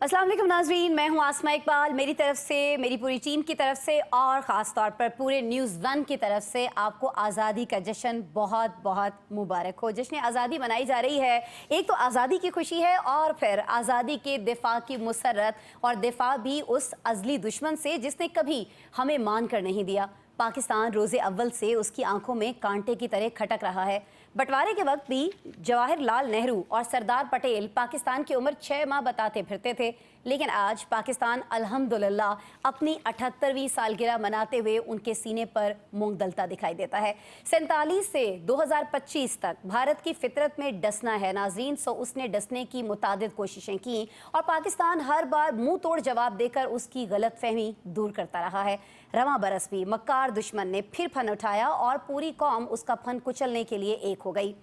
अस्सलाम वालेकुम नाज़रीन, मैं हूं आसमा इकबाल। मेरी तरफ से, मेरी पूरी टीम की तरफ से और ख़ास तौर पर पूरे न्यूज़ वन की तरफ से आपको आज़ादी का जश्न बहुत बहुत मुबारक हो। जश्न आज़ादी मनाई जा रही है, एक तो आज़ादी की खुशी है और फिर आज़ादी के दिफा की मुसर्रत, और दिफा भी उस अज़ली दुश्मन से जिसने कभी हमें मान कर नहीं दिया। पाकिस्तान रोज़े अव्वल से उसकी आंखों में कांटे की तरह खटक रहा है। बंटवारे के वक्त भी जवाहरलाल नेहरू और सरदार पटेल पाकिस्तान की उम्र 6 माह बताते फिरते थे, लेकिन आज पाकिस्तान अल्हम्दुलिल्लाह अपनी 78वीं सालगिरह मनाते हुए उनके सीने पर मूंग दलता दिखाई देता है। 47 से 2025 तक भारत की फितरत में डसना है नाज़रीन, सो उसने डसने की मुतादिद कोशिशें की और पाकिस्तान हर बार मुंह तोड़ जवाब देकर उसकी गलतफहमी दूर करता रहा है। रवां बरस भी मक्कार दुश्मन ने फिर फन उठाया और पूरी कौम उसका फन कुचलने के लिए एक हो गई।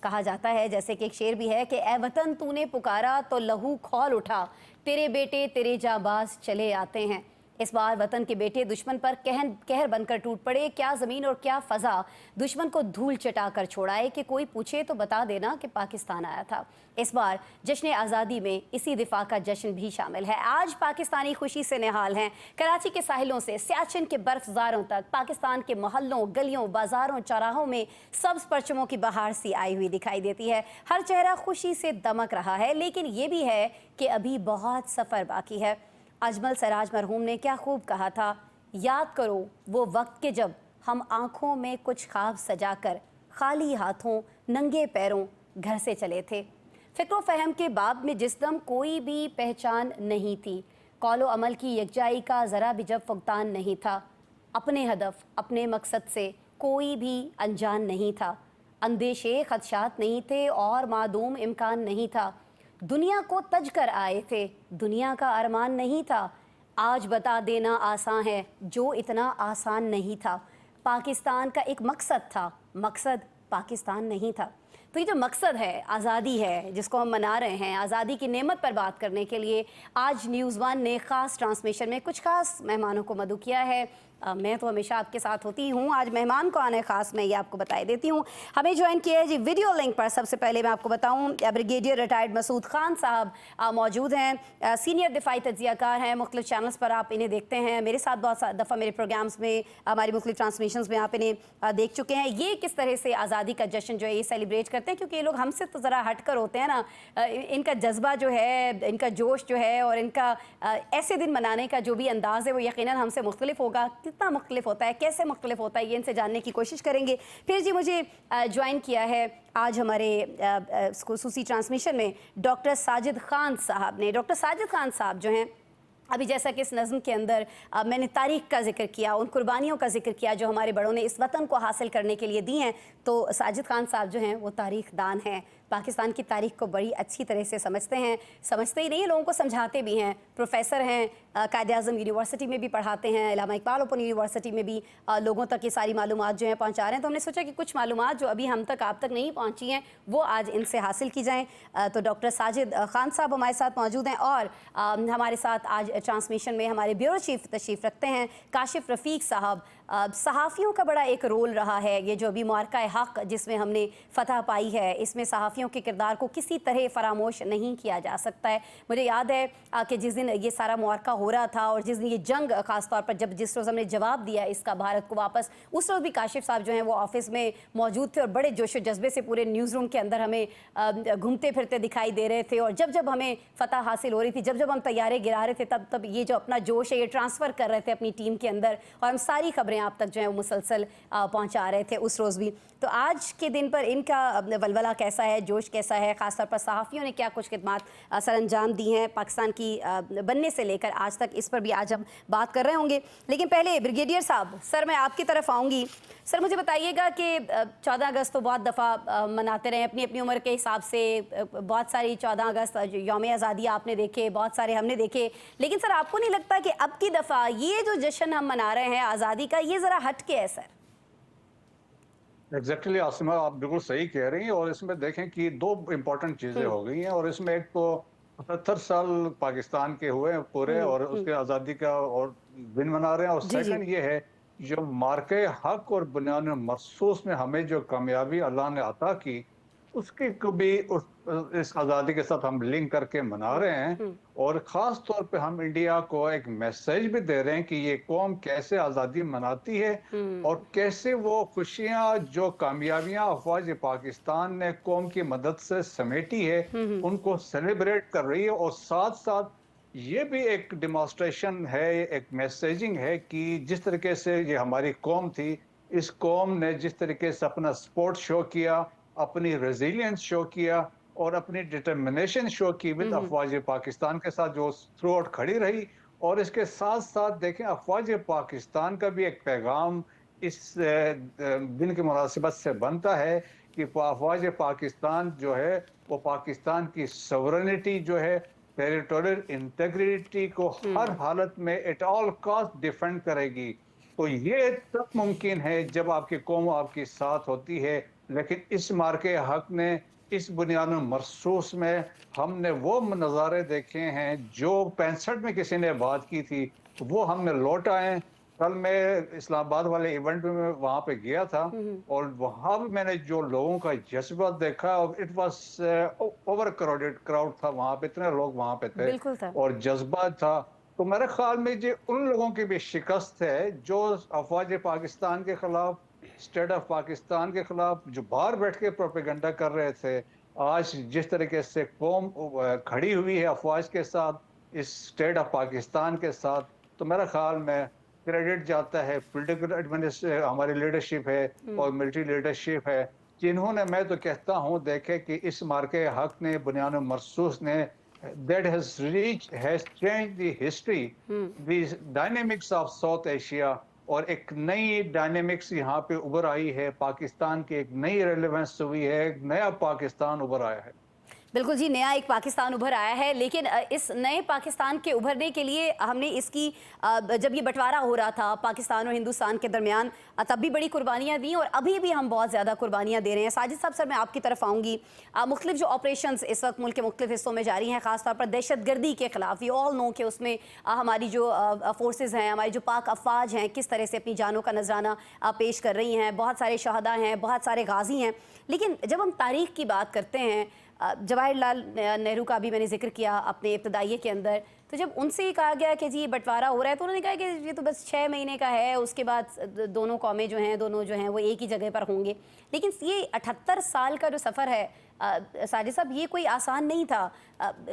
कहा जाता है, जैसे कि एक शेर भी है कि ए वतन तूने पुकारा तो लहू खौल उठा, तेरे बेटे तेरे जाबाज चले आते हैं। इस बार वतन के बेटे दुश्मन पर कहर बनकर टूट पड़े। क्या ज़मीन और क्या फ़ज़ा दुश्मन को धूल चटा कर छोड़ाए कि कोई पूछे तो बता देना कि पाकिस्तान आया था। इस बार जश्न आज़ादी में इसी दिफा का जश्न भी शामिल है। आज पाकिस्तानी खुशी से निहाल हैं। कराची के साहिलों से सियाचिन के बर्फज़ारों तक पाकिस्तान के मोहल्लों, गलियों, बाज़ारों, चौराहों में सब्ज़ परचमों की बहार सी आई हुई दिखाई देती है। हर चेहरा खुशी से दमक रहा है, लेकिन ये भी है कि अभी बहुत सफ़र बाकी है। अजमल सराज मरहूम ने क्या खूब कहा था, याद करो वो वक्त के जब हम आँखों में कुछ ख्वाब सजाकर खाली हाथों नंगे पैरों घर से चले थे। फ़िक्र फ़हम के बाब में जिस दम कोई भी पहचान नहीं थी, कौलो अमल की यकजाई का ज़रा भी जब फुकतान नहीं था, अपने हदफ अपने मकसद से कोई भी अनजान नहीं था, अंदेशे खदशात नहीं थे और मादूम इम्कान नहीं था। दुनिया को तज कर आए थे, दुनिया का अरमान नहीं था। आज बता देना आसान है जो इतना आसान नहीं था। पाकिस्तान का एक मकसद था, मकसद पाकिस्तान नहीं था। तो ये जो मकसद है, आज़ादी है, जिसको हम मना रहे हैं, आज़ादी की नेमत पर बात करने के लिए आज न्यूज़ वन ने ख़ास ट्रांसमिशन में कुछ ख़ास मेहमानों को मदऊ किया है। मैं तो हमेशा आपके साथ होती हूँ, आज मेहमान कौन है ख़ास मैं ये आपको बताई देती हूँ। हमें ज्वाइन किया है जी वीडियो लिंक पर। सबसे पहले मैं आपको बताऊँ, ब्रिगेडियर रिटायर्ड मसूद खान साहब मौजूद हैं, सीनियर दिफाई तज्ज़ियाकार हैं, मुख्तलिफ चैनल्स पर आप इन्हें देखते हैं। मेरे साथ बहुत दफ़ा मेरे प्रोग्राम्स में, हमारी मुख्तलिफ ट्रांसमिशंस में आप इन्हें देख चुके हैं। ये किस तरह से आज़ादी का जश्न जो है ये सेलिब्रेट करते हैं, क्योंकि ये लोग हमसे तो ज़रा हट कर होते हैं ना। इनका जज्बा जो है, इनका जोश जो है और इनका ऐसे दिन मनाने का जो भी अंदाज़ है वो यकीनन हमसे मुख्तलिफ होगा। कितना मुख्तलिफ होता है, कैसे मुख्तलिफ होता है, ये इनसे जानने की कोशिश करेंगे। फिर जी मुझे ज्वाइन किया है आज हमारे खुसूसी ट्रांसमिशन में डॉक्टर साजिद खान साहब ने। डॉक्टर साजिद खान साहब जो हैं, अभी जैसा कि इस नज़्म के अंदर मैंने तारीख़ का जिक्र किया, उन कुर्बानियों का जिक्र किया जो हमारे बड़ों ने इस वतन को हासिल करने के लिए दी हैं, तो साजिद खान साहब जो हैं वो तारीख़ दान हैं। पाकिस्तान की तारीख़ को बड़ी अच्छी तरह से समझते हैं, समझते ही नहीं लोगों को समझाते भी हैं। प्रोफेसर हैं, कायद-ए-आज़म यूनिवर्सिटी में भी पढ़ाते हैं, इलामा इकबाल ओपन यूनिवर्सिटी में भी लोगों तक ये सारी मालूमात जो हैं पहुँचा रहे हैं। तो हमने सोचा कि कुछ मालूमात जो अभी हम तक, आप तक नहीं पहुँची हैं, वो आज इनसे हासिल की जाएँ। तो डॉक्टर साजिद खान साहब हमारे साथ मौजूद हैं और हमारे साथ आज ट्रांसमिशन में हमारे ब्यूरो चीफ तशरीफ़ रखते हैं काशिफ रफ़ीक साहब। सहाफ़ियों का बड़ा एक रोल रहा है ये जो अभी मार्का हक़ जिसमें हमने फ़तह पाई है, इसमें सहाफ़ियों के किरदार को किसी तरह फ़रामोश नहीं किया जा सकता है। मुझे याद है कि जिस दिन ये सारा मार्का हो रहा था और जिस दिन ये जंग ख़ास तौर पर जिस रोज़ हमने जवाब दिया इसका भारत को वापस, उस रोज़ भी काशिफ साहब जो हैं वो ऑफ़िस में मौजूद थे और बड़े जोश व जज्बे से पूरे न्यूज़ रूम के अंदर हमें घूमते फिरते दिखाई दे रहे थे। और जब जब हमें फ़तह हासिल हो रही थी, जब जब हम तैयारे गिरा रहे थे, तब तब ये जो अपना जोश है ये ट्रांसफ़र कर रहे थे अपनी टीम के अंदर और हम सारी खबरें आप तक जो है वो मुसलसल पहुंचा रहे थे उस रोज़ भी। तो आज के दिन पर इनका वलवला कैसा है, जोश कैसा है, ख़ासतौर पर सहाफ़ियों ने क्या कुछ खिदमात सर अंजाम दी हैं पाकिस्तान की बनने से लेकर आज तक, इस पर भी आज हम बात कर रहे होंगे। लेकिन पहले ब्रिगेडियर साहब, सर मैं आपकी तरफ आऊँगी। सर मुझे बताइएगा कि 14 अगस्त तो बहुत दफ़ा मनाते रहे अपनी अपनी उम्र के हिसाब से, बहुत सारी 14 अगस्त यौम आज़ादी आपने देखे, बहुत सारे हमने देखे, लेकिन सर आपको नहीं लगता कि अब की दफ़ा ये जो जश्न हम मना रहे हैं आज़ादी का, ये ज़रा हट के है सर? एग्जैक्टली आसिमा, आप बिल्कुल सही कह रही हैं। और इसमें देखें कि दो इम्पोर्टेंट चीज़ें हो गई हैं। और इसमें एक तो 75 साल पाकिस्तान के हुए हैं पूरे और उसके आज़ादी का और दिन मना रहे हैं। और जी जी। सेकंड ये है जो मार्के हक और बुनियाद मखसूस में हमें जो कामयाबी अल्लाह ने अता की, उसकी को भी इस आज़ादी के साथ हम लिंक करके मना रहे हैं, और ख़ास तौर पे हम इंडिया को एक मैसेज भी दे रहे हैं कि ये कौम कैसे आज़ादी मनाती है और कैसे वो खुशियाँ, जो कामयाबियाँ अफ़वाज पाकिस्तान ने कौम की मदद से समेटी है, उनको सेलिब्रेट कर रही है। और साथ-साथ ये भी एक डेमोंस्ट्रेशन है, एक मैसेजिंग है कि जिस तरीके से ये हमारी कौम थी, इस कौम ने जिस तरीके से अपना सपोर्ट शो किया, अपनी रेजिलियंस शो किया और अपनी डिटर्मिनेशन शो की विद अफवाज पाकिस्तान के साथ, जो थ्रू आउट खड़ी रही। और इसके साथ साथ देखें, अफवाज पाकिस्तान का भी एक पैगाम इस दिन की मुनासिबत से बनता है कि अफवाज पाकिस्तान जो है वो पाकिस्तान की सॉवरेनिटी जो है, टेरिटोरियल इंटेग्रिटी को हर हालत में एट ऑल कॉस्ट डिफेंड करेगी। तो ये तब मुमकिन है जब आपकी कौम आपके साथ होती है। लेकिन इस मार्के हक ने, इस बुनियाद मरसूस में हमने वो नज़ारे देखे हैं जो 65 में किसी ने बात की थी, वो हमने लौट आए। कल मैं इस्लामाबाद वाले इवेंट में वहां पे गया था, और वहां भी मैंने जो लोगों का जज्बा देखा, it was over crowded crowd था वहां पे, इतने लोग वहां पे थे बिल्कुल था। और जज्बा था। तो मेरे ख्याल में ये उन लोगों की भी शिकस्त है जो अफवाज पाकिस्तान के खिलाफ, स्टेट ऑफ पाकिस्तान के खिलाफ, जो बाहर बैठ के प्रोपेगेंडा कर रहे थे। आज जिस तरीके से कौम खड़ी हुई है अफवाज के साथ, इस स्टेट ऑफ पाकिस्तान के साथ, तो मेरा ख्याल में क्रेडिट जाता है पॉलिटिकल एडमिनिस्ट्रेशन, हमारी लीडरशिप है और मिलिट्री लीडरशिप है, जिन्होंने, मैं तो कहता हूं, देखे कि इस मार्के हक ने, बुनियाद मरसूस ने, that has changed the history, the dynamics of South Asia। और एक नई डायनेमिक्स यहाँ पे उभर आई है, पाकिस्तान की एक नई रेलेवेंस हुई है, एक नया पाकिस्तान उभर आया है। बिल्कुल जी, नया एक पाकिस्तान उभर आया है, लेकिन इस नए पाकिस्तान के उभरने के लिए हमने इसकी जब ये बंटवारा हो रहा था पाकिस्तान और हिंदुस्तान के दरमियान, तब भी बड़ी कुर्बानियाँ दी और अभी भी हम बहुत ज़्यादा कुर्बानियाँ दे रहे हैं। साजिद साहब, सर मैं आपकी तरफ आऊँगी। मुख्तलिफ जो ऑपरेशंस इस वक्त मुल्क के मुख्तलिफ हिस्सों में जारी हैं, ख़ासतौर पर दहशतगर्दी के ख़िलाफ़, वी ऑल नो कि उसमें हमारी जो फोर्सेज़ हैं, हमारी जो पाक अफवाज हैं, किस तरह से अपनी जानों का नजराना पेश कर रही हैं। बहुत सारे शहदा हैं, बहुत सारे गाजी हैं। लेकिन जब हम तारीख़ की बात करते हैं, जवाहरलाल नेहरू का भी मैंने जिक्र किया अपने इब्तदाइये के अंदर, तो जब उनसे ही कहा गया कि जी ये बंटवारा हो रहा है, तो उन्होंने कहा कि ये तो बस 6 महीने का है, उसके बाद दोनों कौमें जो हैं, दोनों जो हैं वो एक ही जगह पर होंगे। लेकिन ये 78 साल का जो सफ़र है साजिद साहब, ये कोई आसान नहीं था।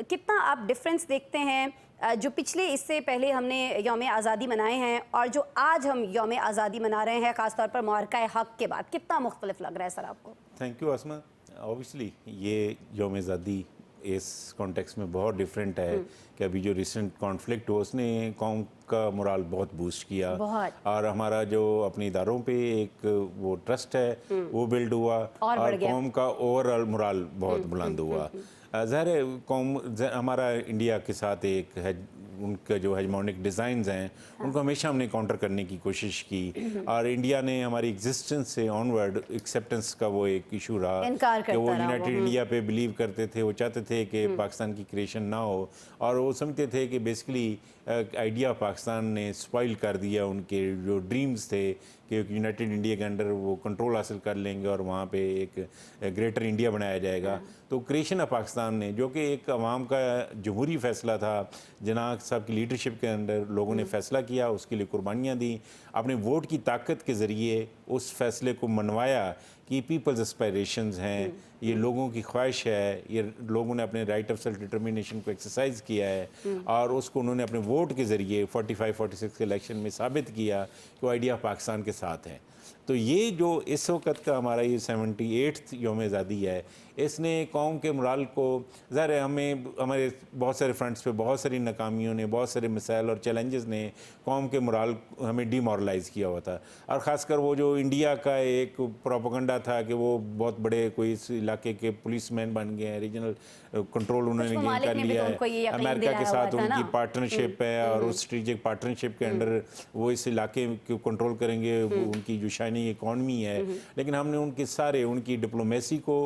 कितना आप डिफरेंस देखते हैं जो पिछले, इससे पहले हमने यौम आज़ादी मनाए हैं और जो आज हम यौम आज़ादी मना रहे हैं, ख़ास तौर पर मुआरका हक़ के बाद, कितना मुख्तलिफ लग रहा है सर आपको? Thank you Asma. ऑब्वियसली ये यौम आज़ादी इस कॉन्टेक्स्ट में बहुत डिफरेंट है कि अभी जो रिसेंट कॉन्फ्लिक्ट हुआ उसने कौम का मोराल बहुत बूस्ट किया, और हमारा जो अपने इदारों पे एक वो ट्रस्ट है वो बिल्ड हुआ, और कौम का ओवरऑल मोराल बहुत बुलंद हुआ। ज़ाहिर है कौम, हमारा इंडिया के साथ एक है, उनके जो हेजमोनिक डिज़ाइंस हैं उनको हमेशा हमने काउंटर करने की कोशिश की, और इंडिया ने हमारी एग्जिस्टेंस से ऑनवर्ड एक्सेप्टेंस का वो एक इशू रहा कि वो यूनाइटेड इंडिया पे बिलीव करते थे। वो चाहते थे कि पाकिस्तान की क्रिएशन ना हो, और वो समझते थे कि बेसिकली आइडिया पाकिस्तान ने स्पॉइल कर दिया उनके जो ड्रीम्स थे कि यूनाइटेड इंडिया के अंडर वो कंट्रोल हासिल कर लेंगे और वहाँ पे एक ग्रेटर इंडिया बनाया जाएगा। तो क्रिएशन ऑफ पाकिस्तान ने, जो कि एक अवाम का जमहूरी फ़ैसला था, जना साहब की लीडरशिप के अंदर लोगों ने फ़ैसला किया, उसके लिए कुर्बानियाँ दी, अपने वोट की ताकत के ज़रिए उस फैसले को मनवाया कि पीपल्स एस्पायरेशंस हैं, ये लोगों की ख्वाहिश है, ये लोगों ने अपने राइट ऑफ सेल्फ डिटर्मिनेशन को एक्सरसाइज किया है, और उसको उन्होंने अपने वोट के ज़रिए 45-46 के इलेक्शन में साबित किया कि वो आइडिया पाकिस्तान के साथ है। तो ये जो इस वक्त का हमारा ये 78th यौम आज़ादी है, इसने कौम के मोराल को, ज़ाहिर है हमें हमारे बहुत सारे फ्रंट्स पे बहुत सारी नाकामियों ने, बहुत सारे मिसाइल और चैलेंजेस ने कौम के मोराल हमें डीमोरलाइज़ किया हुआ था। और ख़ासकर वो जो इंडिया का एक प्रोपेगेंडा था कि वो बहुत बड़े कोई इस इलाके के पुलिसमैन बन गए हैं, रीजनल कंट्रोल उन्होंने गेन कर लिया है, अमेरिका के साथ उनकी पार्टनरशिप है, और उस स्ट्रेटेजिक पार्टनरशिप के अंडर वो इस इलाके को कंट्रोल करेंगे, उनकी जो शाइनिंग इकॉनमी है। लेकिन हमने उनके सारे, उनकी डिप्लोमेसी को,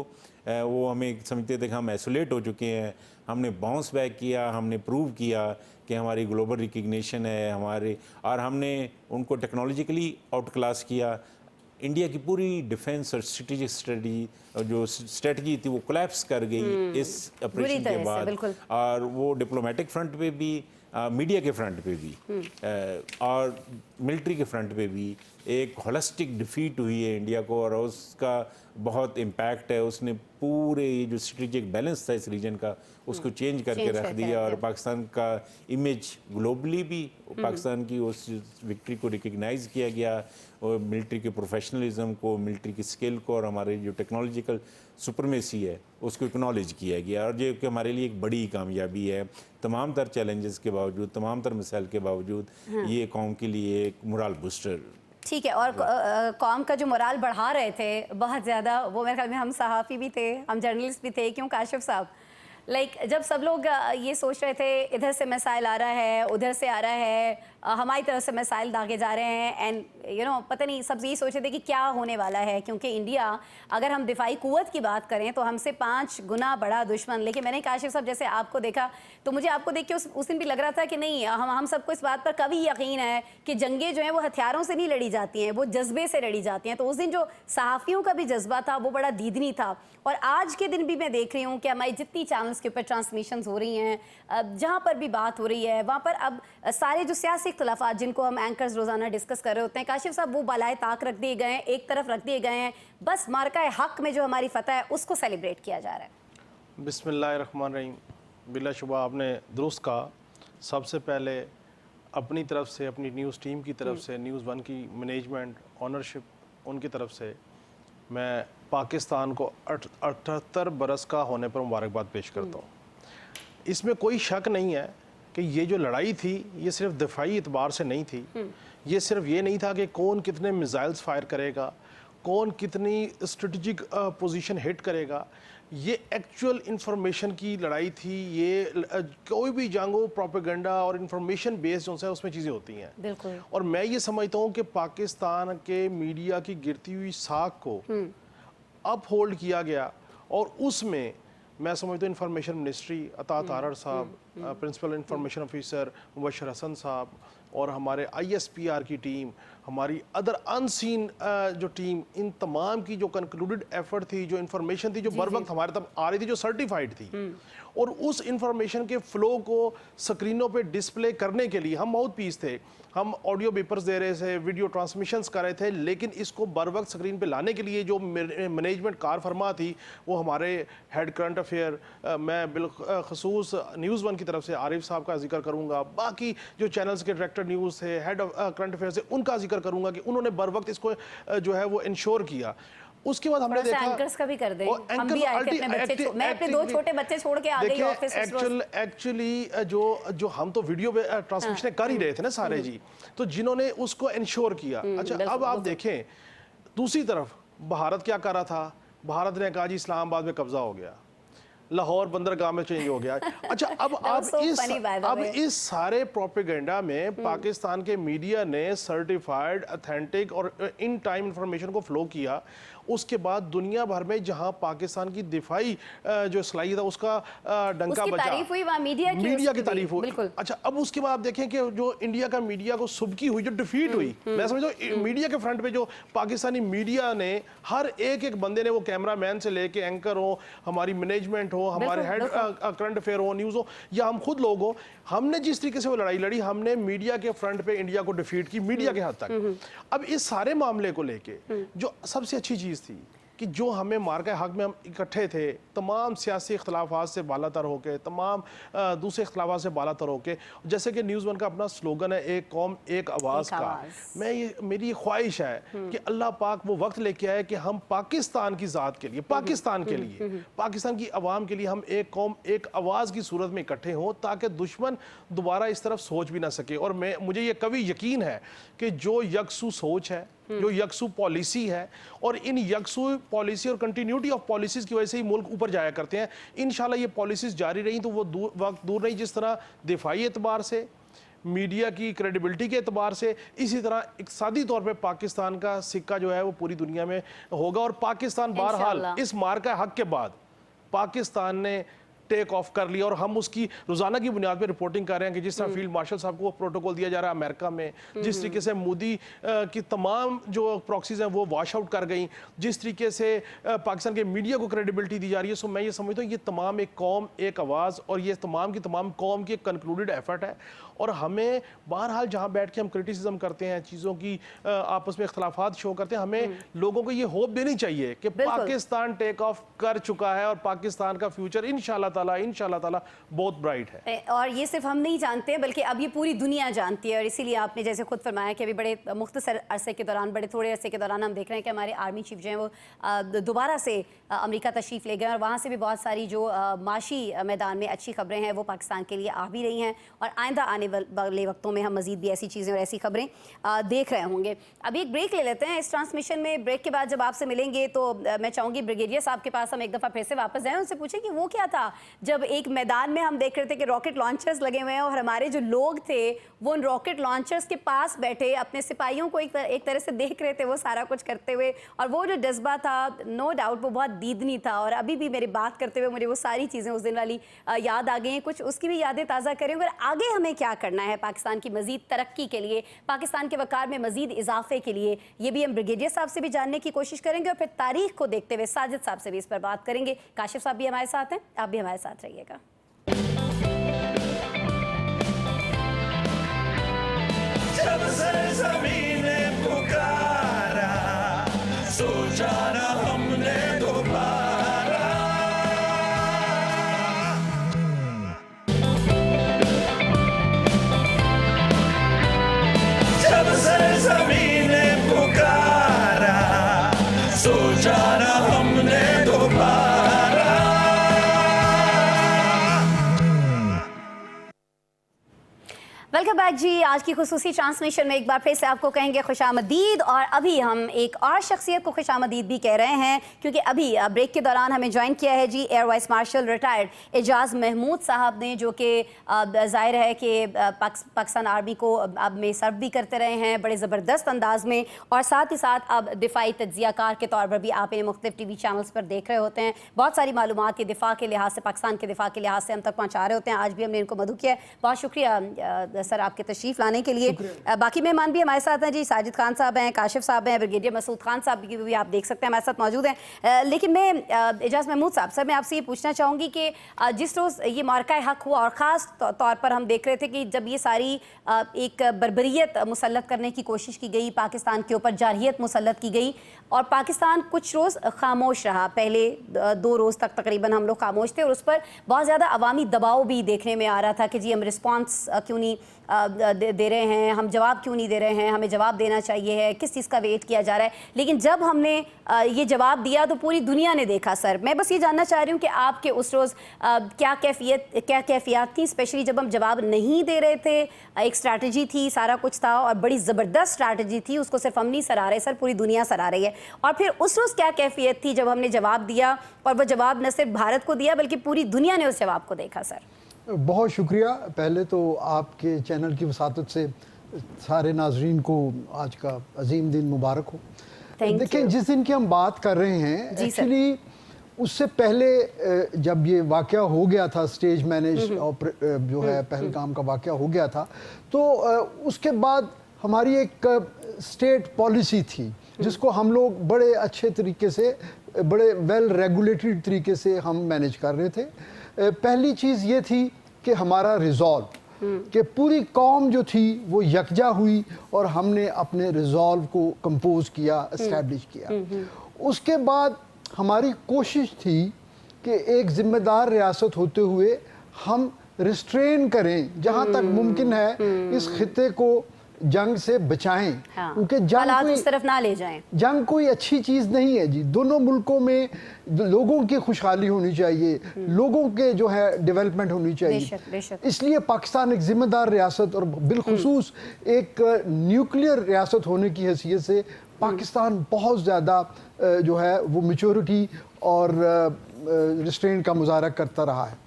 वो हमें समझते थे कि हम आइसोलेट हो चुके हैं, हमने बाउंस बैक किया, हमने प्रूव किया कि हमारी ग्लोबल रिकग्निशन है हमारे, और हमने उनको टेक्नोलॉजिकली आउट क्लास किया। इंडिया की पूरी डिफेंस और स्ट्रेटेजिक स्ट्रेटजी थी वो कोलैप्स कर गई इस ऑपरेशन के बाद, और वो डिप्लोमेटिक फ्रंट पे भी, मीडिया के फ्रंट पे भी और मिलिट्री के फ्रंट पे भी एक होलिस्टिक डिफीट हुई है इंडिया को, और उसका बहुत इम्पैक्ट है। उसने पूरे ये जो स्ट्रेटेजिक बैलेंस था इस रीजन का उसको चेंज करके रख दिया, और पाकिस्तान का इमेज ग्लोबली भी पाकिस्तान की उस विक्ट्री को रिकग्नाइज किया गया, और मिलिट्री के प्रोफेशनलिज्म को, मिलिट्री की स्किल को, और हमारे जो टेक्नोलॉजिकल सुपरमेसी है उसको एक्नॉलेज किया गया, और जो कि हमारे लिए एक बड़ी कामयाबी है। तमाम तर चैलेंजेस के बावजूद, तमाम तर मिसाइल के बावजूद ये कौम के लिए एक मोरल बूस्टर। ठीक है, और कौम का जो मोराल बढ़ा रहे थे बहुत ज़्यादा, वो मेरे ख्याल में हम सहाफ़ी भी थे, हम जर्नलिस्ट भी थे, क्यों काशिफ साहब, जब सब लोग ये सोच रहे थे इधर से मिसाइल आ रहा है, उधर से आ रहा है, हमारी तरफ से मिसाइल दागे जा रहे हैं, एंड पता नहीं सब यही सोच रहे थे कि क्या होने वाला है, क्योंकि इंडिया, अगर हम दिफाई कुव्वत की बात करें तो हमसे 5 गुना बड़ा दुश्मन। लेकिन मैंने काशिफ साहब जैसे आपको देखा तो मुझे आपको देख के उस दिन भी लग रहा था कि नहीं, हम सबको इस बात पर कभी यकीन है कि जंगें जो हैं वो हथियारों से नहीं लड़ी जाती हैं, वो जज्बे से लड़ी जाती हैं। तो उस दिन जो सहाफ़ियों का भी जज्बा था वो बड़ा दीदनी था, और आज के दिन भी मैं देख रही हूँ कि हमारी जितनी चैनल्स के ऊपर ट्रांसमिशंस हो रही हैं, जहाँ पर भी बात हो रही है वहाँ पर अब सारे जो सियासी इख्तलाफात जिनको हम एंकर्स रोज़ाना डिस्कस कर रहे होते हैं, काशिफ साहब वो बालाए ताक रख दिए गए हैं, एक तरफ रख दिए गए हैं, बस मार्का हक में जो हमारी फतह है उसको सेलिब्रेट किया जा रहा है। बिस्मिल्लाहिर्रहमानिर्रहीम। बिलाशुबा आपने दुरुस्त कहा। सबसे पहले अपनी तरफ से, अपनी न्यूज़ टीम की तरफ से, न्यूज़ 1 की मैनेजमेंट, ऑनरशिप, उनकी तरफ से मैं पाकिस्तान को 78 बरस का होने पर मुबारकबाद पेश करता हूँ। इसमें कोई शक नहीं है कि ये जो लड़ाई थी ये सिर्फ दिफाई एतबार से नहीं थी, ये सिर्फ ये नहीं था कि कौन कितने मिसाइल्स फायर करेगा, कौन कितनी स्ट्रेटजिक पोजीशन हिट करेगा, ये एक्चुअल इंफॉर्मेशन की लड़ाई थी। ये कोई भी जंग हो, प्रोपेगेंडा और इंफॉर्मेशन बेस्ड जो है उसमें चीज़ें होती हैं। बिल्कुल। और मैं ये समझता हूँ कि पाकिस्तान के मीडिया की गिरती हुई साख को अप होल्ड किया गया, और उसमें मैं समझता हूँ इंफॉर्मेशन मिनिस्ट्री, अता तारड़ साहब, principal information officer Mubashar Hasan साहब, और हमारे ISPR की टीम, हमारी अदर अनसीन जो टीम, इन तमाम की जो कंक्लूडेड एफर्ट थी, जो इन्फॉर्मेशन थी जो बर वक्त हमारे तक आ रही थी, जो सर्टिफाइड थी, और उस इंफॉर्मेशन के फ्लो को स्क्रीनों पे डिस्प्ले करने के लिए हम माउथ पीस थे। हम ऑडियो पेपर्स दे रहे थे, वीडियो ट्रांसमिशंस कर रहे थे, लेकिन इसको बर वक्त स्क्रीन पे लाने के लिए जो मैनेजमेंट कार फरमा थी वो हमारे हेड करंट अफेयर, मैं बिलखसूस न्यूज़ 1 की तरफ से आरिफ साहब का जिक्र करूंगा, बाकी जो चैनल्स के डायरेक्टर न्यूज़ थे, हेड ऑफ करंट अफेयर से, उनका जिक्र करूंगा कि उन्होंने बर वक्त इसको जो है वो इंश्योर किया। उसके बाद हमने देखा एंकर्स का भी कर दें, हम भी आए थे अपने बच्चे, मैं अपने 2 छोटे बच्चे छोड़ के आ गई ऑफिस। एक्चुअली जो हम तो वीडियो ट्रांसमिशन कर ही रहे थे ना सारे जी, तो जिन्होंने उसको इंश्योर किया। अच्छा, अब आप देखें दूसरी तरफ भारत क्या कर रहा था। भारत ने कहा जी इस्लामाबाद में कब्जा हो गया, लाहौर बंदरगाह में चेंज हो गया। अच्छा, अब इस सारे प्रोपेगेंडा में पाकिस्तान के मीडिया ने सर्टिफाइड, ऑथेंटिक और इन टाइम इंफॉर्मेशन को फ्लो किया। उसके बाद दुनिया भर में जहां पाकिस्तान की दिफाई जो सलाहियत है उसका डंका बजा, तारीफ हुई, वहाँ मीडिया की तारीफ हुई। अच्छा, अब उसके बाद आप देखें कि जो इंडिया का मीडिया को सुबकी हुई, जो डिफीट हुई, मैं समझता हूँ मीडिया के फ्रंट पे जो पाकिस्तानी मीडिया ने, हर एक बंदे ने, वो कैमरा मैन से लेके एंकर हो, हमारी मैनेजमेंट हो, हमारे हेड करंट अफेयर हो, न्यूज़ हो, या हम खुद लोग हो, हमने जिस तरीके से वो लड़ाई लड़ी, हमने मीडिया के फ्रंट पे इंडिया को डिफीट की, मीडिया के हद तक। अब इस सारे मामले को लेके जो सबसे अच्छी चीज़ थी कि जो हमें मार्का हक में हम इकट्ठे थे, तमाम सियासी इख्तलाफात से बालातर होके, तमाम दूसरे इख्तलाफात से बालातर होके, जैसे कि न्यूज़ 1 का अपना स्लोगन है, एक कौम एक आवाज़ का। मेरी ये ख्वाहिश है कि अल्लाह पाक वो वक्त लेके आए कि हम पाकिस्तान की ज़ात के लिए, पाकिस्तान के लिए, पाकिस्तान की आवाम के लिए हम एक कौम एक आवाज़ की सूरत में इकट्ठे हों, ताकि दुश्मन दोबारा इस तरफ सोच भी ना सके। और मुझे ये कभी यकीन है कि जो यकसू सोच है, जो यकसू पॉलिसी है, और इन यकसू पॉलिसी और कंटिन्यूटी ऑफ पॉलिसीज़ की वजह से ही मुल्क ऊपर जाया करते हैं। इंशाल्लाह ये पॉलिसीज़ जारी रही तो वो वक्त दूर नहीं, जिस तरह दिफाई एतबार से, मीडिया की क्रेडिबिलिटी के एतबार से, इसी तरह इक़्तिसादी तौर पे पाकिस्तान का सिक्का जो है वो पूरी दुनिया में होगा। और पाकिस्तान बहरहाल इस मार्का हक के बाद पाकिस्तान ने टेक ऑफ कर लिया और हम उसकी रोजाना की बुनियाद पर रिपोर्टिंग कर रहे हैं कि जिस तरह फील्ड मार्शल साहब को प्रोटोकॉल दिया जा रहा है अमेरिका में, जिस तरीके से मोदी की तमाम जो प्रॉक्सीज हैं वो वॉश आउट कर गई, जिस तरीके से पाकिस्तान के मीडिया को क्रेडिबिलिटी दी जा रही है, सो मैं ये समझता हूँ ये तमाम एक कौम एक आवाज़ और ये तमाम की तमाम कौम की एक कंक्लूडेड एफर्ट है। और हमें बहरहाल जहाँ बैठ के हम क्रिटिसिज्म करते हैं, चीज़ों की आपस में इख्तलाफात शो करते हैं, हमें लोगों को ये होप देनी चाहिए कि पाकिस्तान टेक ऑफ कर चुका है और पाकिस्तान का फ्यूचर इंशाल्लाह ताला बहुत ब्राइट है। और ये सिर्फ हम नहीं जानते हैं बल्कि अब ये पूरी दुनिया जानती है। और इसीलिए आपने जैसे खुद फरमाया कि अभी बड़े मुख्तसर अरसे के दौरान, बड़े थोड़े अरसे के दौरान हम देख रहे हैं कि हमारे आर्मी चीफ जो हैं वो दोबारा से अमेरिका तशरीफ़ ले गए और वहाँ से भी बहुत सारी जो माशी मैदान में अच्छी खबरें हैं वो पाकिस्तान के लिए आ भी रही हैं और आइंदा आने वाले वक्तों में हम मज़ीद भी ऐसी चीज़ें और ऐसी खबरें देख रहे होंगे। अभी एक ब्रेक ले लेते हैं इस ट्रांसमिशन में। ब्रेक के बाद जब आपसे मिलेंगे तो मैं चाहूँगी ब्रिगेडियर साहब के पास हम एक दफ़ा फिर से वापस जाएँ, उनसे पूछें कि वो क्या था जब एक मैदान में हम देख रहे थे कि रॉकेट लॉन्चर्स लगे हुए हैं और हमारे जो लोग थे वो उन रॉकेट लॉन्चर्स के पास बैठे अपने सिपाहियों को एक तरह से देख रहे थे वो सारा कुछ करते हुए, और वो जो जज्बा था नो डाउट वो बहुत दीदनी था। और अभी भी मेरी बात करते हुए मुझे वो सारी चीज़ें उस दिन वाली याद आ गई हैं, कुछ उसकी भी यादें ताज़ा करेंगे। और आगे हमें क्या करना है पाकिस्तान की मज़ीद तरक्की के लिए, पाकिस्तान के वक़ार में मज़ीद इजाफे के लिए, ये भी हम ब्रिगेडियर साहब से भी जानने की कोशिश करेंगे और फिर तारीख को देखते हुए साजिद साहब से भी इस पर बात करेंगे। काशिफ साहब भी हमारे साथ हैं, आप भी हमारे साथ रहिएगा। जब ज़मीने पुकारा सोचा ना हमने दोबारा, जब ज़मीने पुकारा सोचा ना हमने दोबारा। वेलकम बैक जी। आज की खुसूसी ट्रांसमिशन में एक बार फिर से आपको कहेंगे खुशामदीद। और अभी हम एक और शख्सियत को खुशामदीद भी कह रहे हैं क्योंकि अभी ब्रेक के दौरान हमें ज्वाइन किया है जी air vice marshal retired Ejaz Mahmood साहब ने, जो कि ज़ाहिर है कि पाकिस्तान आर्मी को अब में सर्व भी करते रहे हैं बड़े ज़बरदस्त अंदाज में, और साथ ही साथ अब दिफाई तज्ज़ियाकार के तौर पर भी आप इन्हें मुख्तलिफ TV चैनल्स पर देख रहे होते हैं। बहुत सारी मालूमात के दिफा के लिहाज से, पाकिस्तान के दिफा के लिहाज से हम तक पहुँचा रहे होते हैं। आज भी हमने इनको मदू किया है, बहुत शुक्रिया सर आपके तशरीफ़ लाने के लिए। बाकी मेहमान भी हमारे साथ हैं जी, साजिद खान साहब हैं, काशिफ साहब हैं, ब्रिगेडियर मसूद खान साहब की भी आप देख सकते हैं हमारे साथ मौजूद हैं। लेकिन मैं एजाज महमूद साहब सर मैं आपसे ये पूछना चाहूँगी कि जिस रोज़ ये मार्का हक हुआ और ख़ास तौर पर हम देख रहे थे कि जब ये सारी एक बर्बरियत मुसल्लत करने की कोशिश की गई, पाकिस्तान के ऊपर जारहियत मुसल्लत की गई और पाकिस्तान कुछ रोज़ खामोश रहा, पहले 2 रोज़ तक तकरीबन हम लोग खामोश थे और उस पर बहुत ज़्यादा अवामी दबाव भी देखने में आ रहा था कि जी हम रिस्पॉन्स क्यों नहीं दे रहे हैं, हम जवाब क्यों नहीं दे रहे हैं, हमें जवाब देना चाहिए है, किस चीज़ का वेट किया जा रहा है। लेकिन जब हमने ये जवाब दिया तो पूरी दुनिया ने देखा। सर मैं बस ये जानना चाह रही हूँ कि आपके उस रोज़ क्या कैफियत थी, स्पेशली जब हम जवाब नहीं दे रहे थे। एक स्ट्रैटेजी थी, सारा कुछ था और बड़ी ज़बरदस्त स्ट्रैटेजी थी, उसको सिर्फ हम नहीं सराह रहे सर, पूरी दुनिया सराह रही है। और फिर उस रोज़ क्या कैफियत थी जब हमने जवाब दिया और वो जवाब न सिर्फ भारत को दिया बल्कि पूरी दुनिया ने उस जवाब को देखा। सर बहुत शुक्रिया। पहले तो आपके चैनल की वसातत से सारे नाजरीन को आज का अजीम दिन मुबारक हो। देखिए जिस दिन की हम बात कर रहे हैं एक्चुअली उससे पहले जब ये वाक़या हो गया था, स्टेज मैनेज जो है पहलगाम का वाक़या हो गया था, तो उसके बाद हमारी एक स्टेट पॉलिसी थी जिसको हम लोग बड़े अच्छे तरीके से, बड़े वेल रेगुलेटेड तरीके से हम मैनेज कर रहे थे। पहली चीज़ ये थी कि हमारा रिजॉल्व कि पूरी कौम जो थी वो यकजा हुई और हमने अपने रिजॉल्व को कंपोज किया, एस्टैब्लिश किया। उसके बाद हमारी कोशिश थी कि एक ज़िम्मेदार रियासत होते हुए हम रिस्ट्रेन करें जहाँ तक मुमकिन है इस खित्ते को जंग से बचाएं, क्योंकि जंग उस तरफ ना ले जाएं। जंग कोई अच्छी चीज़ नहीं है जी। दोनों मुल्कों में लोगों की खुशहाली होनी चाहिए, लोगों के जो है डेवलपमेंट होनी चाहिए। बेशक, बेशक। इसलिए पाकिस्तान एक ज़िम्मेदार रियासत और बिलखुसूस एक न्यूक्लियर रियासत होने की हैसियत से पाकिस्तान बहुत ज़्यादा जो है वो मैच्योरिटी और रिस्ट्रेंट का मुजाहरा करता रहा है।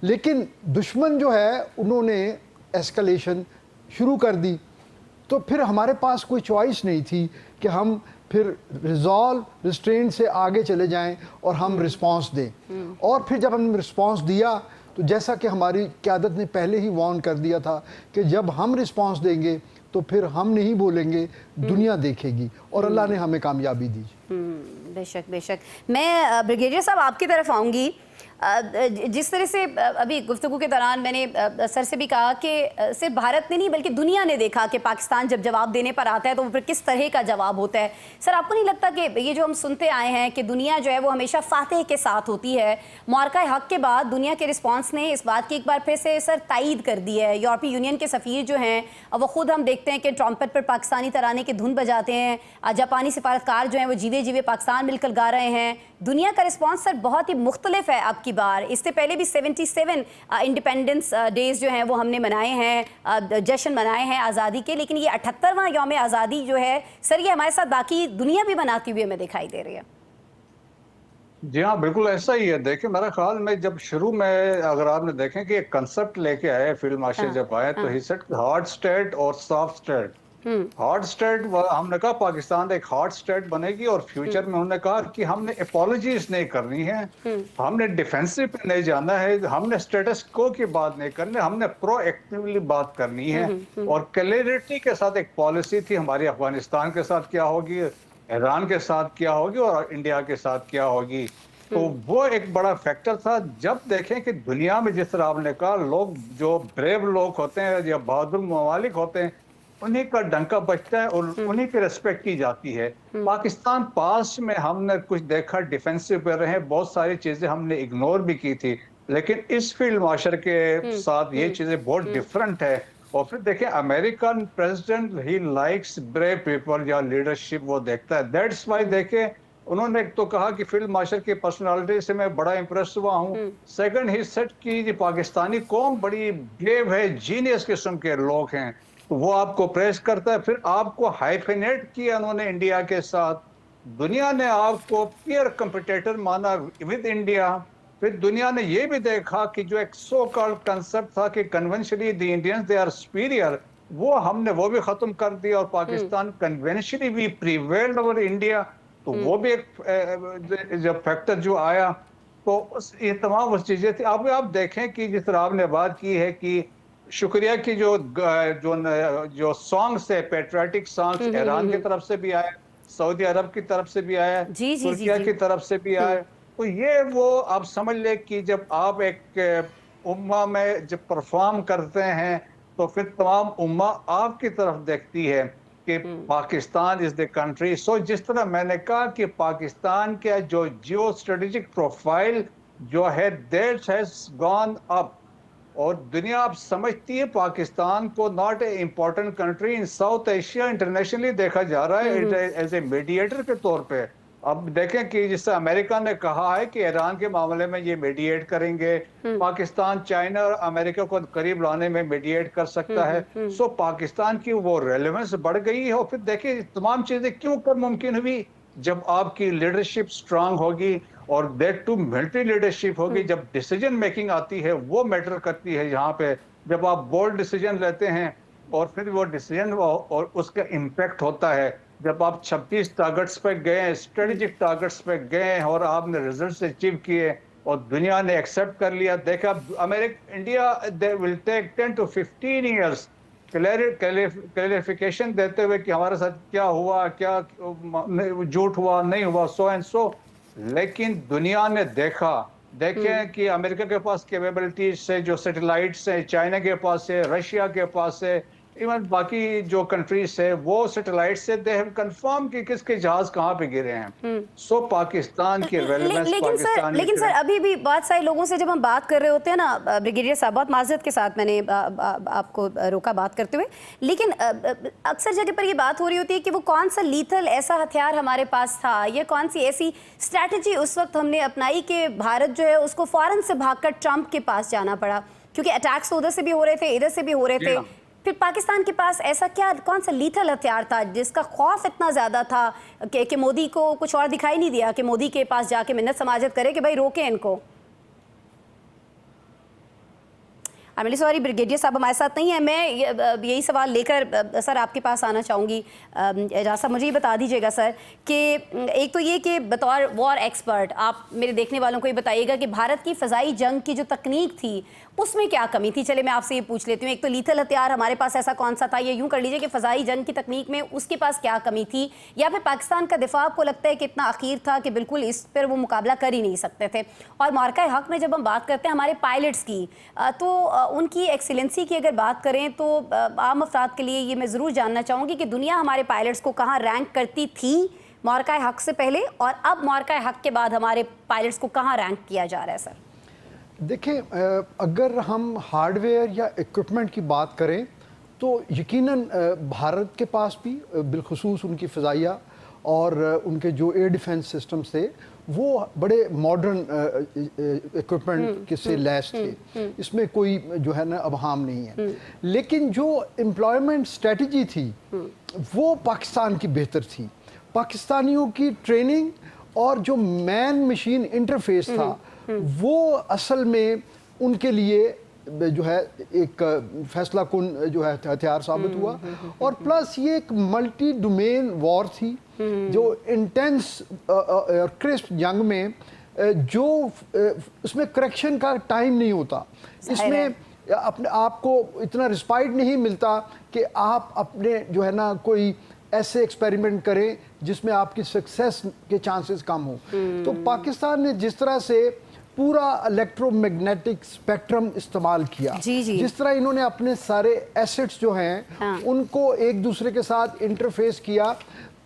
लेकिन दुश्मन जो है उन्होंने एस्केलेशन शुरू कर दी, तो फिर हमारे पास कोई चॉइस नहीं थी कि हम फिर रिजॉल्व रिस्ट्रेंट से आगे चले जाएं और हम रिस्पांस दें। और फिर जब हमने रिस्पांस दिया तो जैसा कि हमारी क़यादत ने पहले ही वार्न कर दिया था कि जब हम रिस्पांस देंगे तो फिर हम नहीं बोलेंगे, दुनिया देखेगी, और अल्लाह ने हमें कामयाबी दी। बेशक बेशक। मैं ब्रिगेडियर साहब आपकी तरफ आऊँगी। जिस तरह से अभी गुफ्तगू के दौरान मैंने सर से भी कहा कि सिर्फ भारत ने नहीं बल्कि दुनिया ने देखा कि पाकिस्तान जब जवाब देने पर आता है तो फिर किस तरह का जवाब होता है। सर आपको नहीं लगता कि ये जो हम सुनते आए हैं कि दुनिया जो है वो हमेशा फातेह के साथ होती है, मुआरका हक के बाद दुनिया के रिस्पांस ने इस बात की एक बार फिर से सर तायीद कर दी है। यूरोपीय यूनियन के सफ़ीर जो हैं वो खुद हम देखते हैं कि ट्रम्पेट पर पाकिस्तानी तराने की धुन बजाते हैं। जापानी सिफारतकार जो हैं वो जीवे जीवे पाकिस्तान मिलकर गा रहे हैं। दुनिया का रिस्पांस सर बहुत ही मुख्तलिफ है अब की बार। इससे पहले भी 77 इंडिपेंडेंस डेज जो हैं वो हमने मनाए हैं, जश्न मनाए हैं आज़ादी के, लेकिन ये 78वां यौम आज़ादी जो है सर ये हमारे साथ बाकी दुनिया भी मनाती हुई हमें दिखाई दे रही है। जी हाँ, बिल्कुल ऐसा ही है। देखिए मेरा ख्याल में जब शुरू में अगर आपने देखें कि एक कंसेप्ट लेके आए फील्ड मार्शल जब आए तो ही सेड हार्ड स्टेट और सॉफ्ट स्टेट। हार्ड स्टेट हमने कहा पाकिस्तान एक हार्ड स्टेट बनेगी और फ्यूचर में उन्होंने कहा कि हमने अपॉलॉजीज नहीं करनी है, हमने डिफेंसिव पे नहीं जाना है, हमने स्टेटस को की बात नहीं करनी, हमने प्रोएक्टिवली बात करनी है। और क्लैरिटी के साथ एक पॉलिसी थी हमारी, अफगानिस्तान के साथ क्या होगी, ईरान के साथ क्या होगी और इंडिया के साथ क्या होगी। तो वो एक बड़ा फैक्टर था। जब देखें कि दुनिया में जिस तरह आपने कहा लोग जो ब्रेव लोग होते हैं या बहादुर ममालिक होते हैं उन्हीं का डंका बजता है और उन्हीं की रिस्पेक्ट की जाती है। पाकिस्तान पास में हमने कुछ देखा डिफेंसिव पे रहे, बहुत सारी चीजें हमने इग्नोर भी की थी, लेकिन इस फील्ड मार्शल के साथ ये चीजें बहुत डिफरेंट है। और फिर देखें American president he likes brave people या लीडरशिप वो देखता है। दैट्स वाई देखें उन्होंने एक तो कहा कि फील्ड मार्शल की पर्सनालिटी से मैं बड़ा इंप्रेस हुआ हूँ। सेकंड ही सेट की पाकिस्तानी कौम बड़ी ब्रेव है, जीनियस किस्म के लोग हैं, तो वो आपको प्रेस करता है। फिर आपको हाइफिनेट किया उन्होंने इंडिया के साथ, दुनिया ने आपको पीयर कंपिटिटर माना विद इंडिया। फिर दुनिया ने ये भी देखा कि जो एक सो कॉल्ड कंसेप्ट था कि conventionally the Indians they are superior, वो भी खत्म कर दिया और पाकिस्तान कन्वेंशनली भी प्रिवेल्ड ओवर इंडिया। तो वो भी एक जब फैक्टर जो आया तो ये तमाम वो चीजें थी। अब आप देखें कि जिस तरह आपने बात की है कि शुक्रिया की जो सॉन्ग्स है पैट्रियोटिक सॉन्ग्स ईरान की तरफ से भी आए, सऊदी अरब की तरफ से भी आया, तुर्किया की तरफ से भी आए। तो ये वो आप समझ ले कि जब आप एक उम्मा में जब परफॉर्म करते हैं तो फिर तमाम उम्मा आपकी तरफ देखती है कि पाकिस्तान इज द कंट्री। सो जिस तरह मैंने कहा कि पाकिस्तान का जो जियो स्ट्रेटेजिक प्रोफाइल जो है दैट हैज गॉन अप, और दुनिया अब समझती है पाकिस्तान को not a important country in south Asia, internationally देखा जा रहा है एज ए मीडिएटर के तौर पे। अब देखें कि जिससे अमेरिका ने कहा है कि ईरान के मामले में ये मीडिएट करेंगे, पाकिस्तान चाइना और अमेरिका को करीब लाने में मीडिएट कर सकता है। सो पाकिस्तान की वो रेलेवेंस बढ़ गई है। और फिर देखिए तमाम चीजें क्यों कर मुमकिन हुई, जब आपकी लीडरशिप स्ट्रांग होगी और दैट टू मिलिट्री लीडरशिप होगी। जब डिसीजन मेकिंग आती है वो मैटर करती है। यहाँ पे जब आप बोल्ड डिसीजन लेते हैं और फिर वो डिसीजन और उसका इम्पैक्ट होता है। जब आप 26 टारगेट्स पे गए, स्ट्रेटेजिक टारगेट्स पे गए और आपने रिजल्ट्स अचीव किए और दुनिया ने एक्सेप्ट कर लिया। देखा India they will take 10 to 15 years clarification देते हुए कि हमारे साथ क्या हुआ, क्या झूठ हुआ, नहीं हुआ, सो एंड सो। लेकिन दुनिया ने देखें कि अमेरिका के पास कैपेबिलिटीज से जो सैटेलाइट्स है, चाइना के पास है, रशिया के पास है, इवन बाकी जो कंट्रीज है वो सैटेलाइट से दे हैव कंफर्म कि किसके जहाज कहाँ पे गिरे हैं। सो पाकिस्तान की रेलेवेंस लेकिन सर अभी भी बहुत सारे लोगों से जब हम बात कर रहे होते हैं ना ब्रिगेडियर साहब, बहुत माजरत के साथ मैंने आपको रोका बात करते हुए, लेकिन अक्सर जगह पर ये बात हो रही होती है कि वो कौन सा लीथल ऐसा हथियार हमारे पास था, ये कौन सी ऐसी स्ट्रैटेजी उस वक्त हमने अपनाई कि भारत जो है उसको फौरन से भागकर ट्रंप के पास जाना पड़ा, क्योंकि अटैक्स उधर से भी हो रहे थे, इधर से भी हो रहे थे। फिर पाकिस्तान के पास ऐसा क्या कौन सा लीथल हथियार था जिसका खौफ इतना ज़्यादा था कि मोदी को कुछ और दिखाई नहीं दिया कि मोदी के पास जाके मिन्नत समाजत करे कि भाई रोके इनको। रियली सॉरी ब्रिगेडियर साहब हमारे साथ नहीं है। मैं यही सवाल लेकर सर आपके पास आना चाहूँगी। एजाज साहब मुझे ये बता दीजिएगा सर कि एक तो ये कि बतौर वॉर एक्सपर्ट आप मेरे देखने वालों को ये बताइएगा कि भारत की फ़ज़ाई जंग की जो तकनीक थी उसमें क्या कमी थी। चले मैं आपसे ये पूछ लेती हूँ, एक तो लीथल हथियार हमारे पास ऐसा कौन सा था, ये यूँ कर लीजिए कि फ़ज़ाई जंग की तकनीक में उसके पास क्या कमी थी, या फिर पाकिस्तान का दिफा आपको लगता है कि इतना अखीर था कि बिल्कुल इस पर वो मुकाबला कर ही नहीं सकते थे। और मार्का हक में जब हम बात करते हैं हमारे पायलट्स की, तो उनकी एक्सीलेंसी की अगर बात करें तो आम अफराद के लिए ये मैं ज़रूर जानना चाहूँगी कि दुनिया हमारे पायलट्स को कहाँ रैंक करती थी मार्का हक से पहले, और अब मार्का हक के बाद हमारे पायलट्स को कहाँ रैंक किया जा रहा है सर? देखें, अगर हम हार्डवेयर या इक्विपमेंट की बात करें तो यकीनन भारत के पास भी बिलखुसूस उनकी फ़ज़ाइया और उनके जो एयर डिफेंस सिस्टम्स थे वो बड़े मॉडर्न इक्विपमेंट के से लैस थे। इसमें कोई जो है ना अबहाम नहीं है। लेकिन जो एम्प्लॉयमेंट स्ट्रेटजी थी वो पाकिस्तान की बेहतर थी। पाकिस्तानियों की ट्रेनिंग और जो मैन मशीन इंटरफेस था वो असल में उनके लिए जो है एक फैसला कुन जो है हथियार साबित हुआ। और प्लस ये एक मल्टी डोमेन वॉर थी जो इंटेंस और क्रिस्प जंग में जो उसमें करेक्शन का टाइम नहीं होता, इसमें अपने आप को इतना रिस्पाइट नहीं मिलता कि आप अपने जो है ना कोई ऐसे एक्सपेरिमेंट करें जिसमें आपकी सक्सेस के चांसेस कम हो। तो पाकिस्तान ने जिस तरह से पूरा इलेक्ट्रोमैग्नेटिक स्पेक्ट्रम इस्तेमाल किया, जिस तरह इन्होंने अपने सारे एसेट्स जो हैं उनको एक दूसरे के साथ इंटरफेस किया,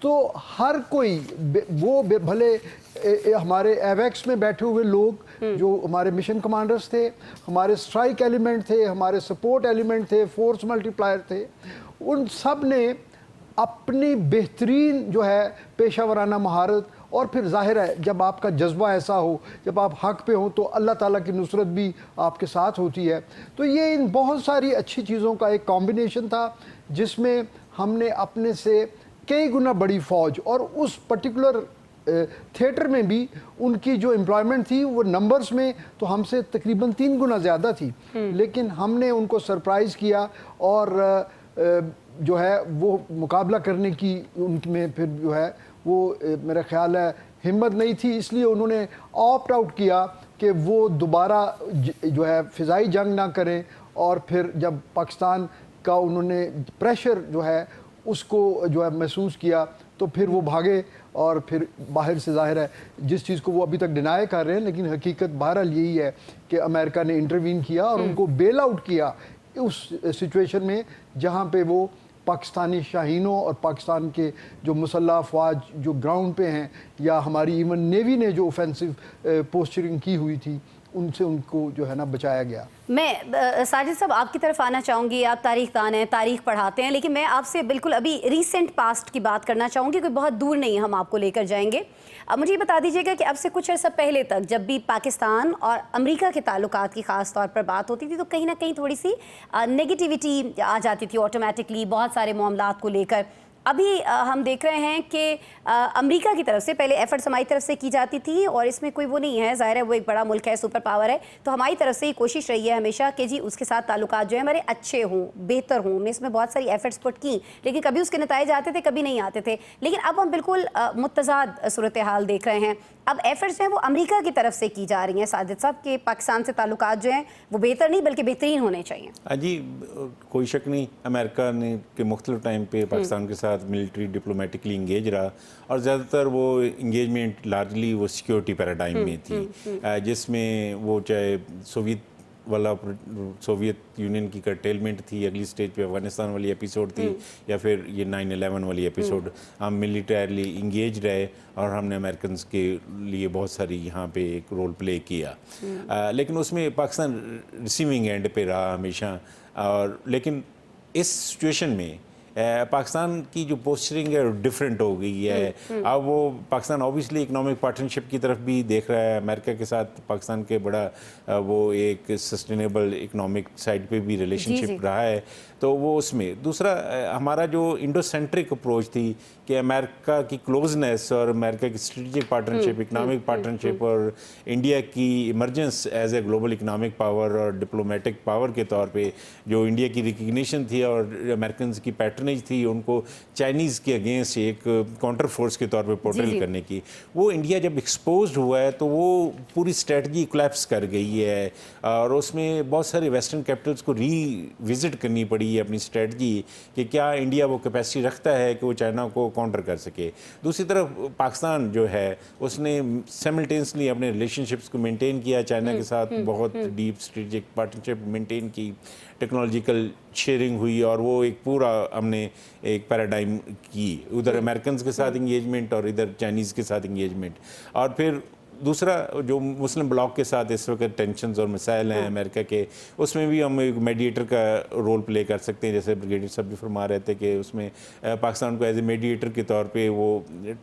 तो हर कोई वो भले हमारे एवेक्स में बैठे हुए लोग जो हमारे मिशन कमांडर्स थे, हमारे स्ट्राइक एलिमेंट थे, हमारे सपोर्ट एलिमेंट थे, फोर्स मल्टीप्लायर थे, उन सब ने अपनी बेहतरीन जो है पेशा वराना महारत, और फिर जाहिर है जब आपका जज्बा ऐसा हो, जब आप हक पे हो तो अल्लाह ताला की नुसरत भी आपके साथ होती है। तो ये इन बहुत सारी अच्छी चीज़ों का एक कॉम्बिनेशन था जिसमें हमने अपने से कई गुना बड़ी फ़ौज, और उस पर्टिकुलर थिएटर में भी उनकी जो एम्प्लॉयमेंट थी वो नंबर्स में तो हमसे तकरीबन 3 गुना ज़्यादा थी, लेकिन हमने उनको सरप्राइज़ किया और जो है वो मुकाबला करने की उनमें फिर जो है वो मेरा ख्याल है हिम्मत नहीं थी, इसलिए उन्होंने ऑप्ट आउट किया कि वो दोबारा जो है फ़िज़ाई जंग ना करें। और फिर जब पाकिस्तान का उन्होंने प्रेशर जो है उसको जो है महसूस किया तो फिर वो भागे, और फिर बाहर से ज़ाहिर है जिस चीज़ को वो अभी तक डिनाई कर रहे हैं, लेकिन हकीकत बहरहाल यही है कि अमेरिका ने इंटरवीन किया और उनको बेल आउट किया उस सिचुएशन में जहाँ पे वो पाकिस्तानी शाहीनों और पाकिस्तान के जो मुसल्लह अफवाज जो ग्राउंड पे हैं, या हमारी इवन नेवी ने जो ऑफेंसिव पोस्चरिंग की हुई थी, उनसे उनको जो है ना बचाया गया। मैं साजिद साहब आपकी तरफ आना चाहूँगी। आप तारीख दान हैं, तारीख पढ़ाते हैं, लेकिन मैं आपसे बिल्कुल अभी रीसेंट पास्ट की बात करना चाहूँगी, कोई बहुत दूर नहीं हम आपको लेकर जाएंगे। अब मुझे ये बता दीजिएगा कि अब से कुछ अर्सा पहले तक जब भी पाकिस्तान और अमेरिका के ताल्लुकात की ख़ास तौर पर बात होती थी तो कहीं ना कहीं थोड़ी सी नेगेटिविटी आ जाती थी ऑटोमेटिकली बहुत सारे मामलात को लेकर। अभी हम देख रहे हैं कि अमेरिका की तरफ से पहले एफर्ट्स हमारी तरफ से की जाती थी, और इसमें कोई वो नहीं है, ज़ाहिर है वो एक बड़ा मुल्क है, सुपर पावर है, तो हमारी तरफ से ये कोशिश रही है हमेशा कि जी उसके साथ ताल्लुकात जो है हमारे अच्छे हों, बेहतर हों। हमने इसमें बहुत सारी एफर्ट्स पुट की, लेकिन कभी उसके नतीजे आते थे, कभी नहीं आते थे। लेकिन अब हम बिल्कुल मुतज़ाद सूरत हाल देख रहे हैं। अब एफर्ट्स जो हैं वो अमेरिका की तरफ से की जा रही हैं साजिद साहब के पाकिस्तान से ताल्लुकात जो हैं वो बेहतर नहीं बल्कि बेहतरीन होने चाहिए। जी कोई शक नहीं, अमेरिका ने के मुख्तलिफ टाइम पे पाकिस्तान के साथ मिलिट्री डिप्लोमेटिकली इंगेज रहा, और ज़्यादातर वो इंगेजमेंट लार्जली वो सिक्योरिटी पैराडाइम में थी, जिसमें वो चाहे सोवियत यूनियन की कर्टेलमेंट थी, अगली स्टेज पे अफगानिस्तान वाली एपिसोड थी, या फिर ये 9/11 वाली एपिसोड। हम मिलिटरीली इंगेज रहे और हमने अमेरिकन के लिए बहुत सारी यहाँ पे एक रोल प्ले किया, लेकिन उसमें पाकिस्तान रिसीविंग एंड पे रहा हमेशा। और लेकिन इस सिचुएशन में पाकिस्तान की जो पोस्चरिंग है डिफरेंट हो गई है। अब वो पाकिस्तान ऑब्वियसली इकोनॉमिक पार्टनरशिप की तरफ भी देख रहा है। अमेरिका के साथ पाकिस्तान के बड़ा वो एक सस्टेनेबल इकोनॉमिक साइड पे भी रिलेशनशिप रहा है, तो वो उसमें दूसरा हमारा जो इंडो सेंट्रिक अप्रोच थी कि अमेरिका की क्लोजनेस और अमेरिका की स्ट्रेटेजिक पार्टनरशिप, इकोनॉमिक पार्टनरशिप और इंडिया की emergence as a global economic power और डिप्लोमेटिक पावर के तौर पे जो इंडिया की रिकग्निशन थी और अमेरिकन की पैटर्नेज थी उनको चाइनीज़ के अगेंस्ट एक काउंटर फोर्स के तौर पे पोर्ट्रेल करने की, वो इंडिया जब एक्सपोज हुआ है तो वो पूरी स्ट्रेटजी कोलैप्स कर गई है और उसमें बहुत सारे वेस्टर्न कैपिटल्स को रीविजिट करनी पड़ी है अपनी स्ट्रेटजी कि क्या इंडिया वो कैपेसिटी रखता है कि वो चाइना को काउंटर कर सके। दूसरी तरफ पाकिस्तान जो है उसने साइमल्टेनियसली अपने रिलेशनशिप्स को मेंटेन किया चाइना के साथ, बहुत डीप स्ट्रेटेजिक पार्टनरशिप मेंटेन की, टेक्नोलॉजिकल शेयरिंग हुई और वो एक पूरा हमने एक पैराडाइम की, उधर अमेरिकन के साथ इंगेजमेंट और इधर चाइनीज़ के साथ इंगेजमेंट। और फिर दूसरा जो मुस्लिम ब्लॉक के साथ इस वक्त टेंशन्स और मसाइल हैं अमेरिका के, उसमें भी हम एक मीडिएटर का रोल प्ले कर सकते हैं। जैसे ब्रिगेडियर साहब भी फरमा रहे थे कि उसमें पाकिस्तान को एज ए मीडिएटर के तौर पे वो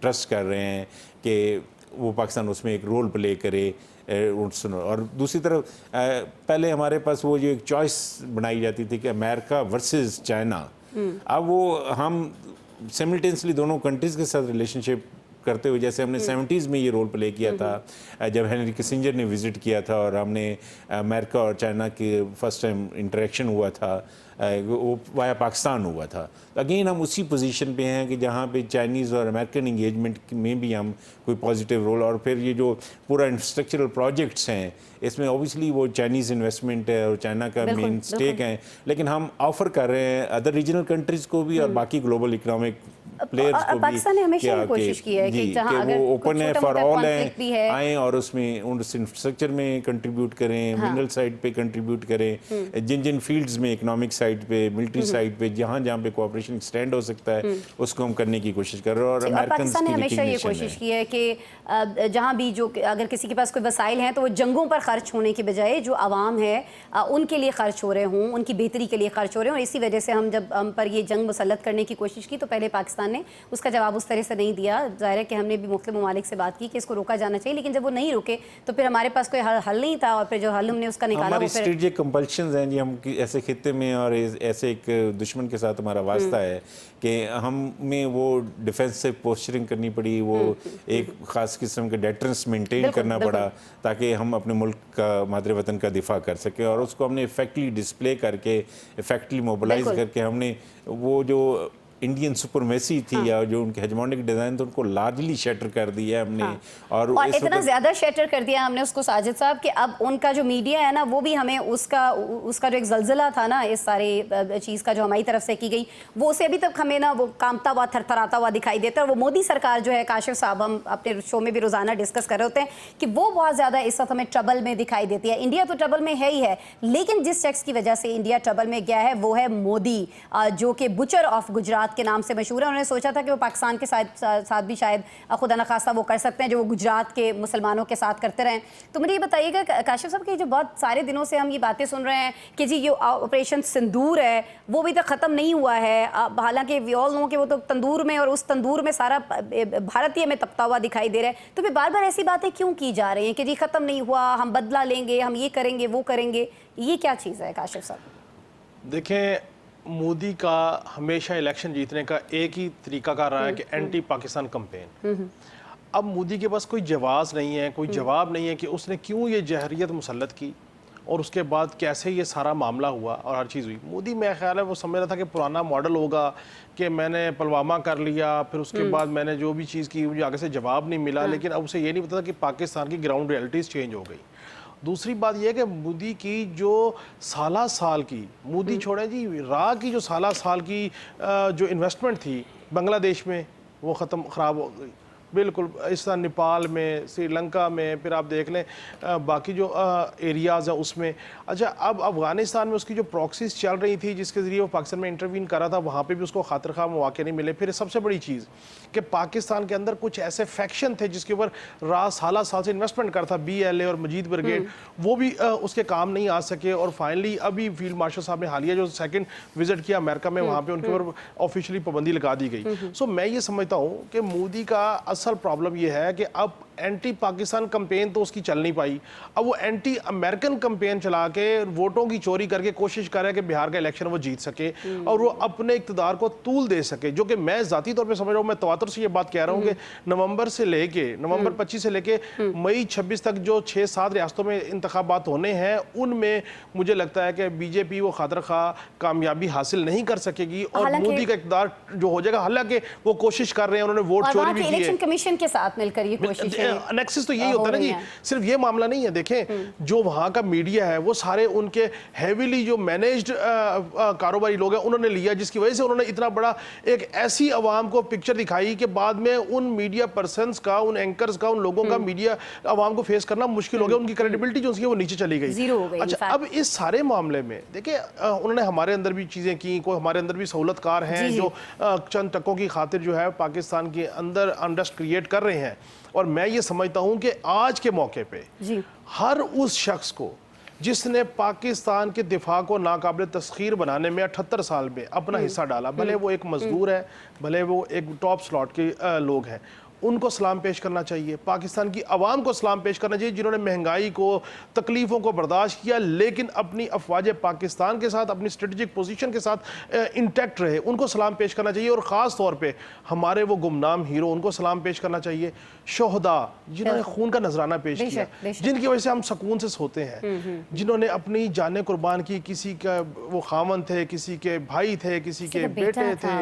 ट्रस्ट कर रहे हैं कि वो पाकिस्तान उसमें एक रोल प्ले करे। और दूसरी तरफ पहले हमारे पास वो जो एक चॉइस बनाई जाती थी कि अमेरिका वर्सेस चाइना, अब वो हम साइमल्टेनियसली दोनों कंट्रीज़ के साथ रिलेशनशिप करते हुए, जैसे हमने 70s में ये रोल प्ले किया था जब हेनरी किसिंजर ने विज़िट किया था और हमने अमेरिका और चाइना के फर्स्ट टाइम इंटरेक्शन हुआ था, वो वाया पाकिस्तान हुआ था। अगेन हम उसी पोजीशन पे हैं कि जहाँ पे चाइनीज़ और अमेरिकन इंगेजमेंट में भी हम कोई पॉजिटिव रोल, और फिर ये जो पूरा इंफ्रास्ट्रक्चरल प्रोजेक्ट्स हैं इसमें ऑब्वियसली वो चाइनीज़ इन्वेस्टमेंट है और चाइना का मेन स्टेक है, लेकिन हम ऑफर कर रहे हैं अदर रीजनल कंट्रीज़ को भी और बाकी ग्लोबल इकोनॉमिक प्लेयर्स को भी। पाकिस्तान ने हमेशा ये कोशिश की है कि जहाँ अगर वो ओपन है फॉर ऑल है आए और उसमें उस इंफ्रास्ट्रक्चर में कंट्रीब्यूट करें, मिनरल साइड पे कंट्रीब्यूट करें, जिन जिन फील्ड्स में इकोनॉमिक साइड पे, मिलिट्री साइड पे जहाँ जहाँ पे कोऑपरेशन एक्सटेंड हो सकता है उसको हम करने की कोशिश कर रहे हैं। और पाकिस्तान ने हमेशा ये कोशिश की है कि जहाँ भी जो अगर किसी के पास कोई वसाइल हैं तो वो जंगों पर खर्च होने के बजाय जो आवाम है उनके लिए खर्च हो रहे हों, उनकी बेहतरी के लिए खर्च हो रहे हों। इसी वजह से हम जब हम पर ये जंग मुसल्लत करने की कोशिश की तो पहले पाकिस्तान ने उसका जवाब उस तरह से नहीं दिया। ज़ाहिर है कि हमने भी मुख्तलिफ ममालिक से बात की कि इसको रोका जाना चाहिए, लेकिन जब वो नहीं रुके तो फिर हमारे पास कोई हल नहीं था और फिर जो हल हमने उसका निकाला हमारी स्ट्रेटेजिक कंपल्शंस हैं जी, हम ऐसे खित्ते में और ऐसे एक दुश्मन के साथ हमारा वास्ता है कि हमें वो डिफेंसिव पोस्चरिंग करनी पड़ी, वो एक ख़ास किस्म के डेटरेंस मेंटेन करना पड़ा ताकि हम अपने मुल्क का मादरे वतन का दिफा कर सकें, और उसको हमने इफेक्टली डिस्प्ले करके, इफेक्टली मोबिलाइज करके हमने वो जो इंडियन सुपरमेसी थी या जो उनके हेजमोनिक डिज़ाइन थे उनको लार्जली शटर कर दिया हमने। और इतना ज़्यादा शटर कर दिया हमने उसको साजिद साहब कि अब उनका जो मीडिया है ना वो भी हमें उसका जो एक जलजला था ना इस सारे चीज़ का जो हमारी तरफ से की गई वो उसे अभी तक हमें ना वो कांपता हुआ थरथराता हुआ दिखाई देता है। वो मोदी सरकार जो है, काशिफ साहब हम अपने शो में भी रोज़ाना डिस्कस कर रहे होते हैं कि वो बहुत ज़्यादा इस वक्त हमें ट्रबल में दिखाई देती है। इंडिया तो ट्रबल में है ही है, लेकिन जिस शख्स की वजह से इंडिया ट्रबल में गया है वो है मोदी, जो कि बुचर ऑफ गुजरात के नाम से मशहूर है। उन्होंने सोचा था कि वो पाकिस्तान के साथ भी शायद खुदा न खास्ता वो कर सकते हैं जो वो गुजरात के मुसलमानों के साथ करते रहें। तो मुझे ये बताइएगा काशिफ साहब कि जो बहुत सारे दिनों से हम ये बातें सुन रहे हैं कि जी ये ऑपरेशन सिंदूर है वो भी तक ख़त्म नहीं हुआ है, हालांकि वी ऑल नो कि वो तो तंदूर में और उस तंदूर में सारा भारतीय में तपता हुआ दिखाई दे रहा है। तो फिर बार बार ऐसी बातें क्यों की जा रही हैं कि जी ख़त्म नहीं हुआ, हम बदला लेंगे, हम ये करेंगे वो करेंगे, ये क्या चीज़ है काशिफ साहब? देखें, मोदी का हमेशा इलेक्शन जीतने का एक ही तरीका का रहा है कि एंटी पाकिस्तान कैंपेन। अब मोदी के पास कोई जवाब नहीं है, कोई जवाब नहीं है कि उसने क्यों ये जहरियत मुसल्लत की और उसके बाद कैसे ये सारा मामला हुआ और हर चीज़ हुई। मोदी मेरा ख्याल है वो समझ रहा था कि पुराना मॉडल होगा कि मैंने पुलवामा कर लिया, फिर उसके बाद मैंने जो भी चीज़ की मुझे आगे से जवाब नहीं मिला, लेकिन अब उसे ये नहीं पता था कि पाकिस्तान की ग्राउंड रियलिटीज़ चेंज हो गई। दूसरी बात यह है कि मोदी की जो साल की मोदी छोड़े जी राह की जो साल की जो इन्वेस्टमेंट थी बांग्लादेश में वो ख़राब हो गई। बिल्कुल, इस तरह नेपाल में, श्रीलंका में, फिर आप देख लें बाकी जो एरियाज़ हैं उसमें। अच्छा, अब अफ़गानिस्तान में उसकी जो प्रॉक्सीज चल रही थी जिसके ज़रिए वो पाकिस्तान में इंटरवीन कर रहा था, वहाँ पे भी उसको खातिर खा मौके नहीं मिले। फिर सबसे बड़ी चीज़ कि पाकिस्तान के अंदर कुछ ऐसे फैक्शन थे जिसके ऊपर साल से इन्वेस्टमेंट कर था, BLA और मजीद ब्रिगेड, वो भी उसके काम नहीं आ सके। और फाइनली अभी फील्ड मार्शल साहब ने हालिया जो सेकंड विजिट किया अमेरिका में, वहाँ पे उनके ऊपर ऑफिशियली पाबंदी लगा दी गई। सो मैं ये समझता हूँ कि मोदी का असल प्रॉब्लम ये है कि अब एंटी पाकिस्तान कैंपेन तो उसकी चल नहीं पाई, अब वो एंटी अमेरिकन कैंपेन चला के वोटों की चोरी करके कोशिश कर रहा है कि बिहार का इलेक्शन वो जीत सके और वो अपने इक़्तिदार को तूल दे सके, जो कि मैं ज़ाती तौर पे समझ रहा हूँ। मैं तवातर से ये बात कह रहा हूँ कि नवंबर 25 से लेके मई 26 तक जो 6-7 रियासतों में इंतखाबात होने हैं, उनमें मुझे लगता है कि बीजेपी वो खातिर खा कामयाबी हासिल नहीं कर सकेगी और मोदी का इक़्तिदार जो हो जाएगा। हालांकि वो कोशिश कर रहे हैं, उन्होंने वोट चोरी भी की है। इलेक्शन कमीशन के साथ मिलकर ये कोशिश एनेक्सिस तो यही होता है ना कि सिर्फ ये मामला नहीं है। देखें, जो वहाँ का मीडिया है वो सारे उनके हेवीली जो मैनेज्ड कारोबारी लोग हैं उन्होंने लिया, जिसकी वजह से उन्होंने इतना बड़ा एक ऐसी आवाम को पिक्चर दिखाई कि बाद में उन मीडिया पर्सन्स का, उन एंकर्स का, उन लोगों का मीडिया आवाम को फेस करना मुश्किल हो गया। उनकी क्रेडिबिलिटी जो है वो नीचे चली गई। अच्छा, अब इस सारे मामले में देखिए उन्होंने हमारे अंदर भी चीज़ें की, कोई हमारे अंदर भी सहूलतकार हैं जो चंद टकों की खातिर जो है पाकिस्तान के अंदर अनरेस्ट क्रिएट कर रहे हैं। और मैं ये समझता हूं कि आज के मौके पे हर उस शख्स को जिसने पाकिस्तान के दिफा को नाकाबिल तस्खीर बनाने में 78 साल में अपना हिस्सा डाला, भले वो एक मजदूर है, भले वो एक टॉप स्लॉट के लोग हैं, उनको सलाम पेश करना चाहिए। पाकिस्तान की आवाम को सलाम पेश करना चाहिए जिन्होंने महंगाई को, तकलीफ़ों को बर्दाश्त किया, लेकिन अपनी अफवाज पाकिस्तान के साथ, अपनी स्ट्रेटजिक पोजीशन के साथ इंटैक्ट रहे, उनको सलाम पेश करना चाहिए। और ख़ास तौर पे हमारे वो गुमनाम हीरो, उनको सलाम पेश करना चाहिए। शोहदा जिन्होंने खून का नजराना पेश किया, जिनकी वजह से हम सुकून से सोते हैं, जिन्होंने अपनी जानें कुर्बान की, किसी का वो खामन थे, किसी के भाई थे, किसी के बेटे थे,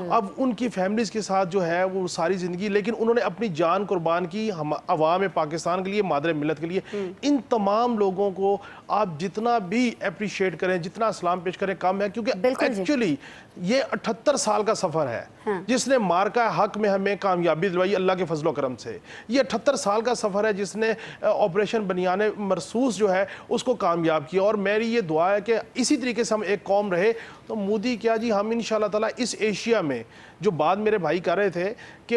अब उनकी फैमिलीज के साथ जो है वो सारी ज़िंदगी, लेकिन उन्होंने अपनी जान कुर्बान की हम अवाम पाकिस्तान के लिए, मादर मिलत के लिए। इन तमाम लोगों को आप जितना भी अप्रिशिएट करें, जितना सलाम पेश करें कम है, क्योंकि एक्चुअली ये 78 साल का सफ़र है जिसने मार्का हक में हमें कामयाबी दिलवाई अल्लाह के फजलो करम से। ये 78 साल का सफ़र है जिसने ऑपरेशन बनियाने मरसूस जो है उसको कामयाब किया। और मेरी ये दुआ है कि इसी तरीके से हम एक कौम रहे। तो मोदी क्या जी, हम इंशाल्लाह ताला इस एशिया में जो बात मेरे भाई कर रहे थे कि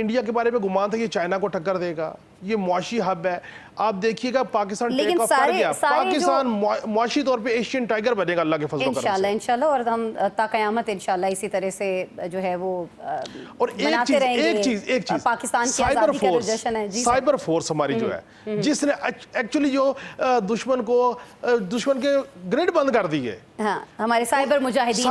इंडिया के बारे में गुमान था कि चाइना को टक्कर देगा, ये मुआशी हब है, आप देखिएगा पाकिस्तान टेक ऑफ कर गया, पाकिस्तान मुआशी तौर पे एशियन टाइगर बनेगा अल्लाह के फजल करम से इंशाल्लाह। और हम ताक़यामत इंशाल्लाह इसी तरह से जो है वो और एक चीज पाकिस्तान की आज़ादी का जो जश्न है, साइबर फोर्स हमारी जो है जिसने एक्चुअली जो दुश्मन के ग्रिड बंद कर दिए। हाँ, हमारे साइबर मुजाहिदीन,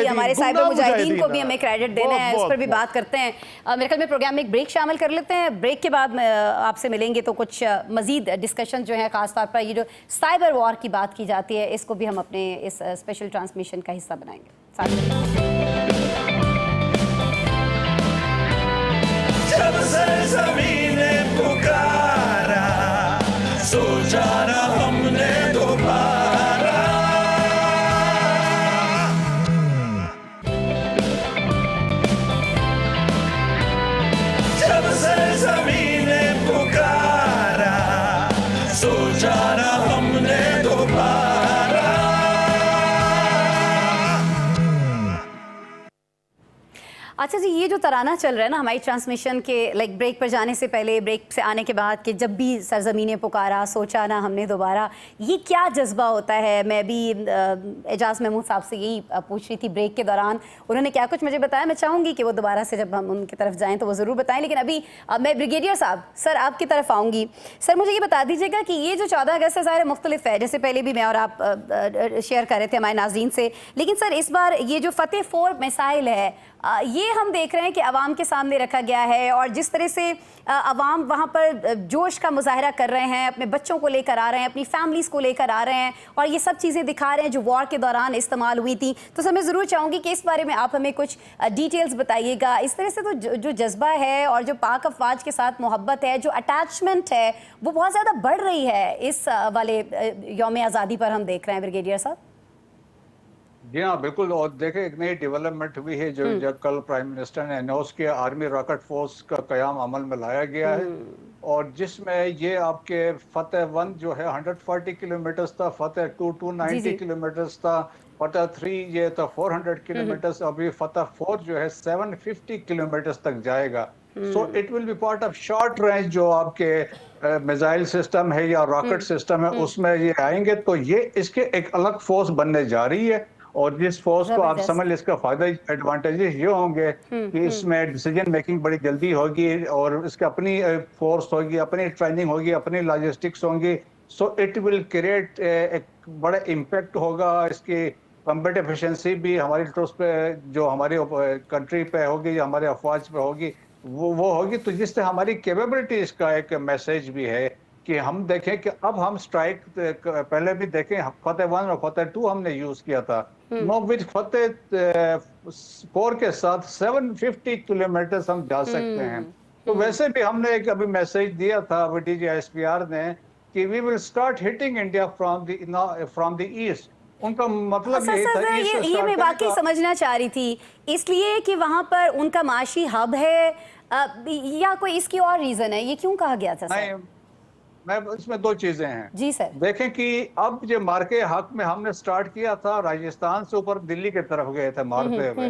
हमारे साइबर मुजाहिदीन को भी हमें क्रेडिट देना है, उस पर भी बात करते हैं। मेरे ख्याल में प्रोग्राम में एक ब्रेक शामिल कर लेते हैं। ब्रेक के बाद आपसे मिलेंगे तो कुछ मजीद डिस्कशन जो है, खासतौर पर ये जो साइबर वॉर की बात की जाती है, इसको भी हम अपने इस स्पेशल ट्रांसमिशन का हिस्सा बनाएंगे। जब से ज़मीने पुकारा, सोचा ना हमने दोबारा, जब से ज़मीने पुकारा, सोचा ना हमने दोबारा। अच्छा जी, ये जो तराना चल रहा है ना हमारी ट्रांसमिशन के लाइक ब्रेक पर जाने से पहले, ब्रेक से आने के बाद, कि जब भी सरजमीने पुकारा, सोचा ना हमने दोबारा, ये क्या जज्बा होता है? मैं भी एजाज महमूद साहब से यही पूछ रही थी ब्रेक के दौरान, उन्होंने क्या कुछ मुझे बताया। मैं चाहूँगी कि वो दोबारा से जब हम उनकी तरफ जाएँ तो वो ज़रूर बताएँ, लेकिन अभी मैं ब्रिगेडियर साहब सर आपकी तरफ आऊँगी। सर मुझे ये बता दीजिएगा कि ये जो 14 अगस्त से ज़ाहिर मुख्तलिफ है, जैसे पहले भी मैं और आप शेयर कर रहे थे हमारे नाज़रीन से, लेकिन सर इस बार ये जो फतेह 4 मिसाइल है, ये हम देख रहे हैं कि अवाम के सामने रखा गया है, और जिस तरह से अवाम वहाँ पर जोश का मुजाहरा कर रहे हैं, अपने बच्चों को लेकर आ रहे हैं, अपनी फैमिलीज़ को लेकर आ रहे हैं, और ये सब चीज़ें दिखा रहे हैं जो वॉर के दौरान इस्तेमाल हुई थी। तो सर मैं ज़रूर चाहूँगी कि इस बारे में आप हमें कुछ डिटेल्स बताइएगा। इस तरह से तो जो जज्बा है और जो पाक अफवाज के साथ मोहब्बत है, जो अटैचमेंट है, वो बहुत ज़्यादा बढ़ रही है इस वाले यौम आज़ादी पर, हम देख रहे हैं ब्रिगेडियर साहब। जी हाँ, बिल्कुल। और देखें, एक नई डेवलपमेंट हुई है जो कल प्राइम मिनिस्टर ने अनाउंस किया, आर्मी रॉकेट फोर्स का क़याम अमल में लाया गया है, और जिसमें ये आपके फतेह 1 जो है 140 किलोमीटर्स था, फतेह 2 जी 290 जी किलोमीटर्स था, फतेह 3 ये था 400 किलोमीटर्स, अभी फतेह 4 जो है 750 किलोमीटर्स तक जाएगा। So it will be part of short range जो आपके मिसाइल सिस्टम है या रॉकेट सिस्टम है, उसमें ये आएंगे, तो ये इसके एक अलग फोर्स बनने जा रही है। और जिस फोर्स को आप जबरदस्त। समझ, इसका फायदा एडवांटेजेस ये होंगे कि इसमें डिसीजन मेकिंग बड़ी जल्दी होगी, और इसकी अपनी फोर्स होगी, अपनी ट्रेनिंग होगी, अपनी लॉजिस्टिक्स होंगी। सो इट विल क्रिएट एक बड़ा इम्पैक्ट होगा। इसकी कम्बैट एफिशिएंसी भी हमारी ट्रूप्स पे, जो हमारी कंट्री पे होगी या हमारे अफवाज पे होगी, वो होगी। तो जिससे हमारी कैपेबिलिटीज का एक मैसेज भी है कि हम देखें कि अब हम स्ट्राइक, पहले भी देखें फतेह 1 और फतेह 2 हमने यूज किया था, नो विद फतेह 4 के साथ 750 किलोमीटर हम जा सकते हैं। तो वैसे भी हमने एक अभी मैसेज दिया था DGISPR ने कि we will start hitting India from the east. उनका मतलब सर यही था, सर ईस्ट से ये स्टार्ट मैं करने वाकई का। समझना चाह रही थी, इसलिए कि वहां पर उनका माशी हब है, या कोई इसकी और रीजन है, ये क्यों कहा गया था सर? नहीं, मैं इसमें दो चीजें हैं। जी सर। देखें कि अब जो मार्के हक में हमने स्टार्ट किया था, राजस्थान से ऊपर दिल्ली की तरफ गए थे मारते हुए।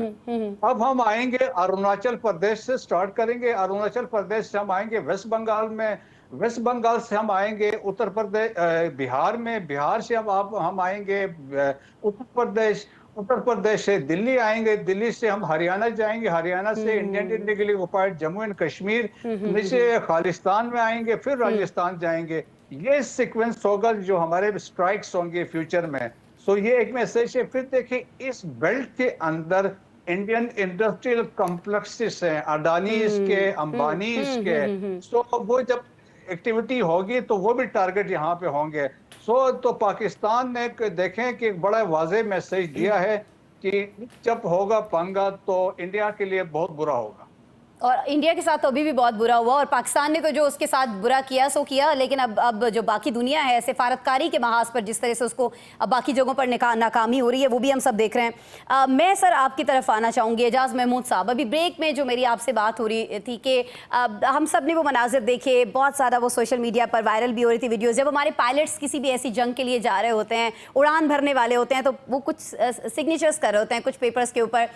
अब हम आएंगे अरुणाचल प्रदेश से स्टार्ट करेंगे, अरुणाचल प्रदेश से हम आएंगे वेस्ट बंगाल में, वेस्ट बंगाल से हम आएंगे उत्तर प्रदेश, बिहार में, बिहार से हम आएंगे उत्तर प्रदेश, उत्तर प्रदेश से दिल्ली आएंगे, दिल्ली से हम हरियाणा जाएंगे, हरियाणा से Indian illegally occupied Jammu and Kashmir, नीचे खालिस्तान में आएंगे, फिर राजस्थान जाएंगे। ये सीक्वेंस होगा जो हमारे स्ट्राइक्स होंगे फ्यूचर में। सो ये एक मैसेज है। फिर देखिए, इस बेल्ट के अंदर इंडियन इंडस्ट्रियल कॉम्प्लेक्सेस हैं, अडानीज के, अंबानीज के। सो वो जब एक्टिविटी होगी तो वो भी टारगेट यहाँ पे होंगे। तो पाकिस्तान ने देखें कि एक बड़ा वाज़ेह मैसेज दिया है कि जब होगा पंगा तो इंडिया के लिए बहुत बुरा होगा। और इंडिया के साथ तो अभी भी बहुत बुरा हुआ, और पाकिस्तान ने तो जो उसके साथ बुरा किया सो किया, लेकिन अब जो बाकी दुनिया है सिफारतकारी के महाज पर जिस तरह से उसको अब बाकी जगहों पर नाकामी हो रही है, वो भी हम सब देख रहे हैं। मैं सर आपकी तरफ आना चाहूँगी, एजाज महमूद साहब। अभी ब्रेक में जो मेरी आपसे बात हो रही थी कि हम सब ने वो मनाजिर देखे, बहुत ज़्यादा वो सोशल मीडिया पर वायरल भी हो रही थी वीडियोज़, जब हमारे पायलट्स किसी भी ऐसी जंग के लिए जा रहे होते हैं, उड़ान भरने वाले होते हैं, तो वो कुछ सिग्नेचर्स कर रहे होते हैं कुछ पेपर्स के ऊपर।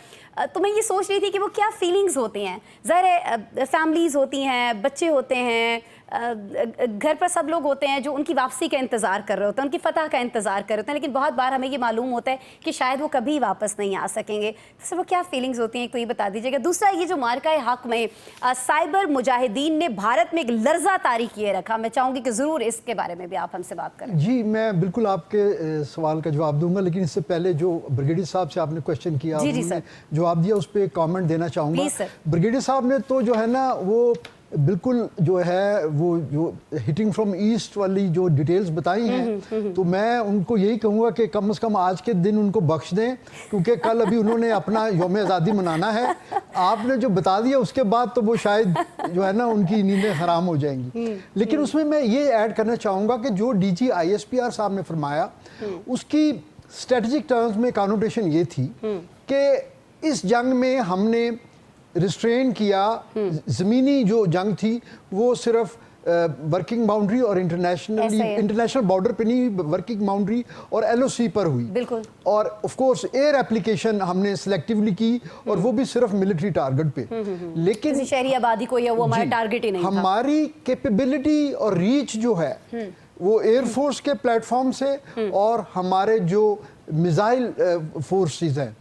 तो मैं ये सोच रही थी कि वो क्या फीलिंग्स होती हैं। ज़ाहिर फैमिलीज़ होती हैं, बच्चे होते हैं, घर पर सब लोग होते हैं जो उनकी वापसी का इंतज़ार कर रहे होते हैं, उनकी फतह का इंतज़ार कर रहे होते हैं, लेकिन बहुत बार हमें ये मालूम होता है कि शायद वो कभी वापस नहीं आ सकेंगे। तो सर वो क्या फीलिंग्स होती हैं, एक तो ये बता दीजिएगा। दूसरा, ये जो मार्का हक में साइबर मुजाहिदीन ने भारत में एक लर्जा तारी किए रखा, मैं चाहूँगी कि ज़रूर इसके बारे में भी आप हमसे बात करें। जी, मैं बिल्कुल आपके सवाल का जवाब दूंगा, लेकिन इससे पहले जो ब्रिगेडियर साहब से आपने क्वेश्चन किया, जी सर, जवाब दिया, उस पर कॉमेंट देना चाहूँगा। ब्रिगेडियर साहब ने तो जो है ना, वो बिल्कुल जो है वो जो हिटिंग फ्रॉम ईस्ट वाली जो डिटेल्स बताई हैं, तो मैं उनको यही कहूँगा कि कम से कम आज के दिन उनको बख्श दें, क्योंकि कल अभी उन्होंने अपना यौम आज़ादी मनाना है। आपने जो बता दिया उसके बाद तो वो शायद जो है ना उनकी नींदें हराम हो जाएंगी। लेकिन उसमें मैं ये ऐड करना चाहूँगा कि जो DGISPR साहब ने फरमाया, उसकी स्ट्रेटजिक टर्म्स में कॉनोटेशन ये थी कि इस जंग में हमने रिस्ट्रेन किया, ज़मीनी जो जंग थी वो सिर्फ वर्किंग बाउंड्री और इंटरनेशनल बॉर्डर पे नहीं, वर्किंग बाउंड्री और LOC पर हुई। बिल्कुल। और ऑफ कोर्स एयर एप्लीकेशन हमने सिलेक्टिवली की, और वो भी सिर्फ मिलिट्री टारगेट पे। लेकिन शहरी आबादी को, या वो हमारा टारगेट ही नहीं था। हमारी कैपेबिलिटी और रीच जो है वो एयरफोर्स के प्लेटफॉर्म से, और हमारे जो मिसाइल फोर्सेस हैं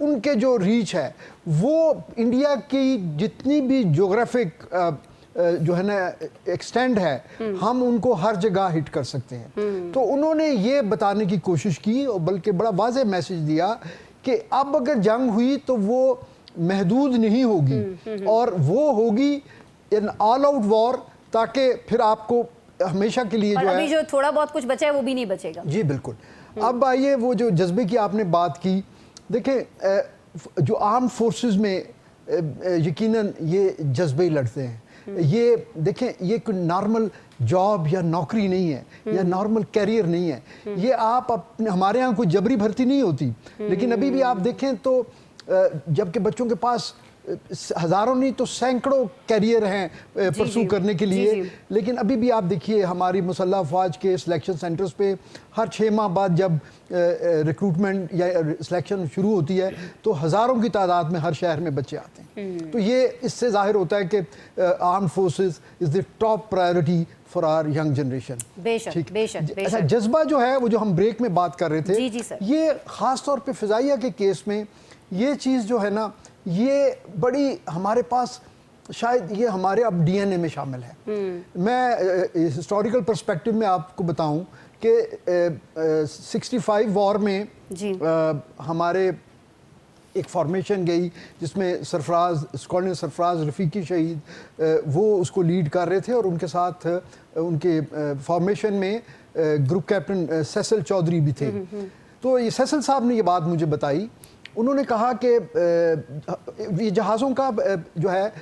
उनके जो रीच है, वो इंडिया की जितनी भी ज्योग्राफिक जो है ना एक्सटेंड है, हम उनको हर जगह हिट कर सकते हैं। तो उन्होंने ये बताने की कोशिश की, और बल्कि बड़ा वाज़ेह मैसेज दिया कि अब अगर जंग हुई तो वो महदूद नहीं होगी, और वो होगी इन ऑल आउट वॉर, ताकि फिर आपको हमेशा के लिए जो है, जो थोड़ा बहुत कुछ बचा है वो भी नहीं बचेगा। जी बिल्कुल। अब आइए, वो जो जज्बे की आपने बात की, देखिए जो आर्म फोर्सेस में यकीनन ये जज्बे ही लड़ते हैं। ये देखें, ये कोई नॉर्मल जॉब या नौकरी नहीं है या नॉर्मल कैरियर नहीं है। ये आप अपने, हमारे यहाँ कोई जबरी भर्ती नहीं होती, लेकिन अभी भी आप देखें तो जबकि बच्चों के पास हज़ारों नहीं तो सैकड़ों कैरियर हैं परसू करने के लिए, लेकिन अभी भी आप देखिए हमारी मुसल्लह अफवाज के सिलेक्शन सेंटर्स पे हर 6 माह बाद जब रिक्रूटमेंट या सिलेक्शन शुरू होती है तो हज़ारों की तादाद में हर शहर में बच्चे आते हैं। तो ये इससे जाहिर होता है कि armed forces is the top priority for our young generation. बेशक बेशक। अच्छा, जज्बा जो है वो जो हम ब्रेक में बात कर रहे थे, जी सर। ये ख़ास तौर पे फ़िज़ाइया के केस में ये चीज़ जो है ना, ये बड़ी हमारे पास शायद ये हमारे अब डीएनए में शामिल है। मैं हिस्टोरिकल पर्सपेक्टिव में आपको बताऊं कि 65 वॉर में हमारे एक फॉर्मेशन गई जिसमें सरफराज कॉर्नल सरफराज रफ़ीकी शहीद वो उसको लीड कर रहे थे, और उनके साथ उनके फॉर्मेशन में ग्रुप कैप्टन सैसल चौधरी भी थे। तो ये सैसल साहब ने ये बात मुझे बताई, उन्होंने कहा कि ये जहाज़ों का जो है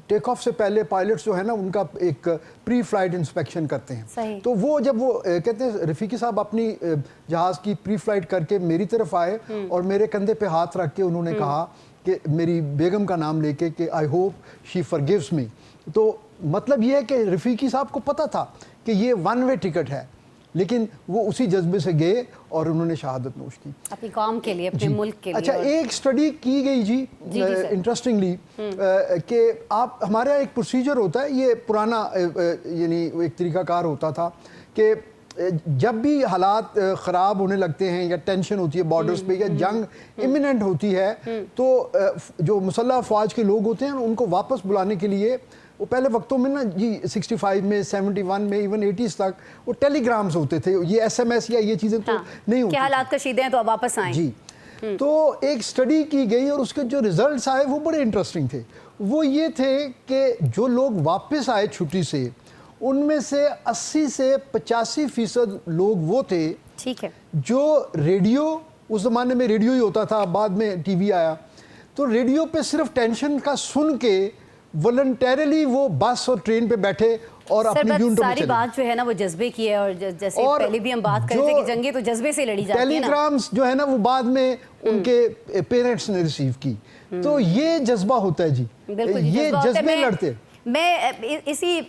टेक ऑफ से पहले पायलट्स जो है ना उनका एक प्री फ्लाइट इंस्पेक्शन करते हैं। तो वो जब वो कहते हैं रफ़ीकी साहब अपनी जहाज़ की प्री फ्लाइट करके मेरी तरफ आए और मेरे कंधे पे हाथ रख के उन्होंने कहा कि मेरी बेगम का नाम लेके कि आई होप शी फॉरगिव्स मी। तो मतलब ये है कि रफ़ीकी साहब को पता था कि ये वन वे टिकट है, लेकिन वो उसी जज्बे से गए और उन्होंने शहादत नोश की अपनी कौम के लिए, अपने मुल्क के लिए। अच्छा, एक स्टडी की गई जी इंटरेस्टिंगली कि आप हमारे यहाँ एक प्रोसीजर होता है, ये पुराना यानी एक तरीकाकार होता था कि जब भी हालात ख़राब होने लगते हैं या टेंशन होती है बॉर्डर्स पे या जंग इमिनेंट होती है, तो जो मुसल्लह अफवाज के लोग होते हैं उनको वापस बुलाने के लिए वो पहले वक्तों में ना जी 65 में 71 में इवन 80s तक वो टेलीग्राम्स होते थे, ये SMS या ये चीज़ें तो नहीं होती। क्या हालात कशीदे हैं तो अब वापस आएं। जी तो एक स्टडी की गई और उसके जो रिजल्ट्स आए वो बड़े इंटरेस्टिंग थे। वो ये थे कि जो लोग वापस आए छुट्टी से उनमें से 80 से 85% लोग वो थे, ठीक है, जो रेडियो, उस ज़माने में रेडियो ही होता था, बाद में टीवी आया, तो रेडियो पे सिर्फ टेंशन का सुन के वॉलंटरली वो बस और ट्रेन पे बैठे और अपनी यूनिटों में सारी बात जो है ना वो जज्बे की है, और जैसे पहले भी हम बात कर रहे थे कि जंगें तो जज्बे से लड़ी जाती है ना। टेलीग्राम्स जो है ना वो बाद में उनके पेरेंट्स ने रिसीव की, तो ये जज्बा होता है जी, ये जज्बे लड़ते। मैं इसी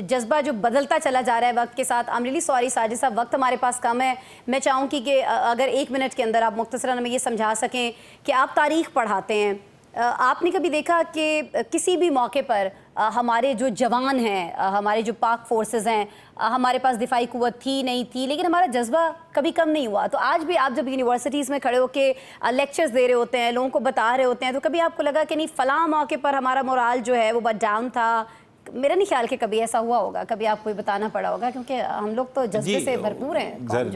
जज्बा जो बदलता चला जा रहा है वक्त के साथ, I am really sorry Sajid साहब, वक्त हमारे पास कम है। मैं चाहूँगी कि अगर 1 मिनट के अंदर आप मुख्तसरन हमें ये समझा सकें कि आप तारीख़ पढ़ाते हैं, आपने कभी देखा कि किसी भी मौके पर हमारे जो जवान हैं, हमारे जो पाक फोर्सेस हैं, हमारे पास दिफाई कुव्वत थी नहीं थी, लेकिन हमारा जज्बा कभी कम नहीं हुआ? तो आज भी आप जब यूनिवर्सिटीज़ में खड़े होकर लेक्चर्स दे रहे होते हैं, लोगों को बता रहे होते हैं, तो कभी आपको लगा कि नहीं फ़लाँ मौके पर हमारा मोराल जो है वो बहुत डाउन था? मेरा नहीं ख्याल कि कभी ऐसा हुआ होगा, कभी आपको बताना पड़ा होगा, क्योंकि हम लोग तो जज्बे से भरपूर हैं।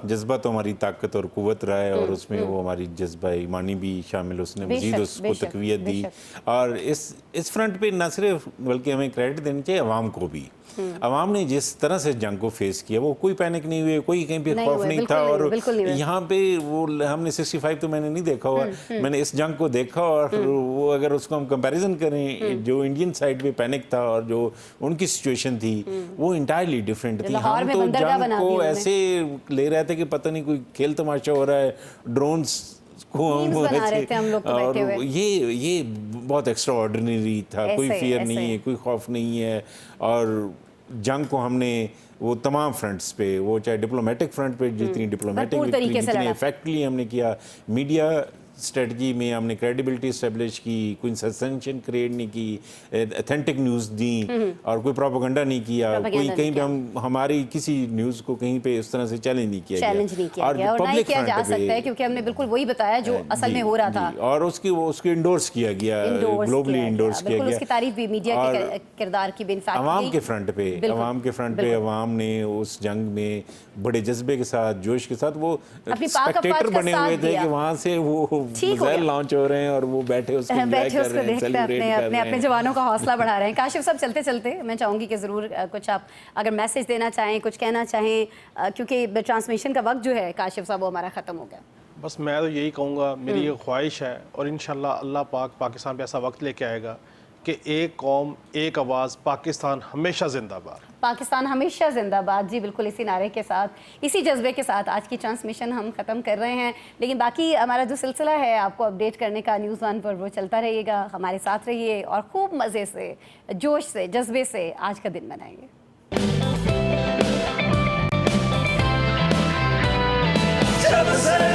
जज्बा तो हमारी ताकत और कुव्वत रहा है, और उसमें वो हमारी जज्बा ईमानी भी शामिल, उसने मजीद उसको तक़वियत दी। और इस फ्रंट पे न सिर्फ बल्कि हमें क्रेडिट देना चाहिए अवाम को भी। अवाम ने जिस तरह से जंग को फेस किया, वो कोई पैनिक नहीं हुए, कोई कहीं पे खौफ नहीं था। और यहाँ पे वो हमने 65 तो मैंने नहीं देखा हुआ, मैंने इस जंग को देखा, और वो अगर उसको हम कंपैरिजन करें, जो इंडियन साइड पे पैनिक था और जो उनकी सिचुएशन थी वो इंटायरली डिफरेंट थी। हम तो जंग को ऐसे ले रहे थे कि पता नहीं कोई खेल तमाशा हो रहा है, ड्रोन्स को हम लोग और ये बहुत एक्स्ट्रा ऑर्डिनरी था, कोई फियर नहीं है, कोई खौफ नहीं है। और जंग को हमने वो तमाम फ्रंट्स पे, वो चाहे डिप्लोमेटिक फ्रंट पे जितनी डिप्लोमेटिक जितनी इफेक्टली हमने किया, मीडिया स्ट्रेटजी में हमने क्रेडिबिलिटी इस्टेब्लिश की, कोई सस्पेंशन क्रिएट नहीं की, ऑथेंटिक न्यूज़ दी और कोई प्रोपेगेंडा नहीं किया, कोई कहीं पे हम हमारी किसी न्यूज़ को कहीं पे इस तरह से चैलेंज नहीं किया गया, और पब्लिक किया जा सकता है क्योंकि हमने बिल्कुल वही बताया जो असल में हो रहा था, और उसको इंडोर्स किया गया, ग्लोबली इंडोर्स किया गया। उसकी तारीफ भी मीडिया के किरदार की भी अवाम के फ्रंट पे अवाम ने उस जंग में बड़े जज्बे के साथ, जोश के साथ वो स्पेक्टेटर बने हुए थे कि वहाँ से वो मिसाइल लॉन्च हो रहे हैं और वो बैठे उसको एंजॉय कर रहे हैं, सेलिब्रेट कर रहे हैं, अपने जवानों का हौसला बढ़ा रहे हैं। काशिफ साहब, चलते चलते मैं चाहूँगी कि ज़रूर कुछ आप अगर मैसेज देना चाहें, कुछ कहना चाहें, क्योंकि ट्रांसमिशन का वक्त जो है काशिफ साहब वो हमारा ख़त्म हो गया। बस मैं तो यही कहूँगा, मेरी ये ख्वाहिश है और इंशाल्लाह अल्लाह पाक पाकिस्तान पे ऐसा वक्त लेके आएगा کہ ایک قوم ایک آواز پاکستان ہمیشہ زندہ باد. پاکستان ہمیشہ زندہ باد. جی بالکل اسی نعرے کے ساتھ, اسی جذبے کے ساتھ آج کی ٹرانسمیشن ہم ختم کر رہے ہیں. لیکن باقی ہمارا جو سلسلہ ہے آپ کو اپڈیٹ کرنے کا نیوز ون پر, وہ چلتا رہے گا. ہمارے ساتھ رہیے اور خوب مزے سے, جوش سے, جذبے سے آج کا دن منائیے. جب سے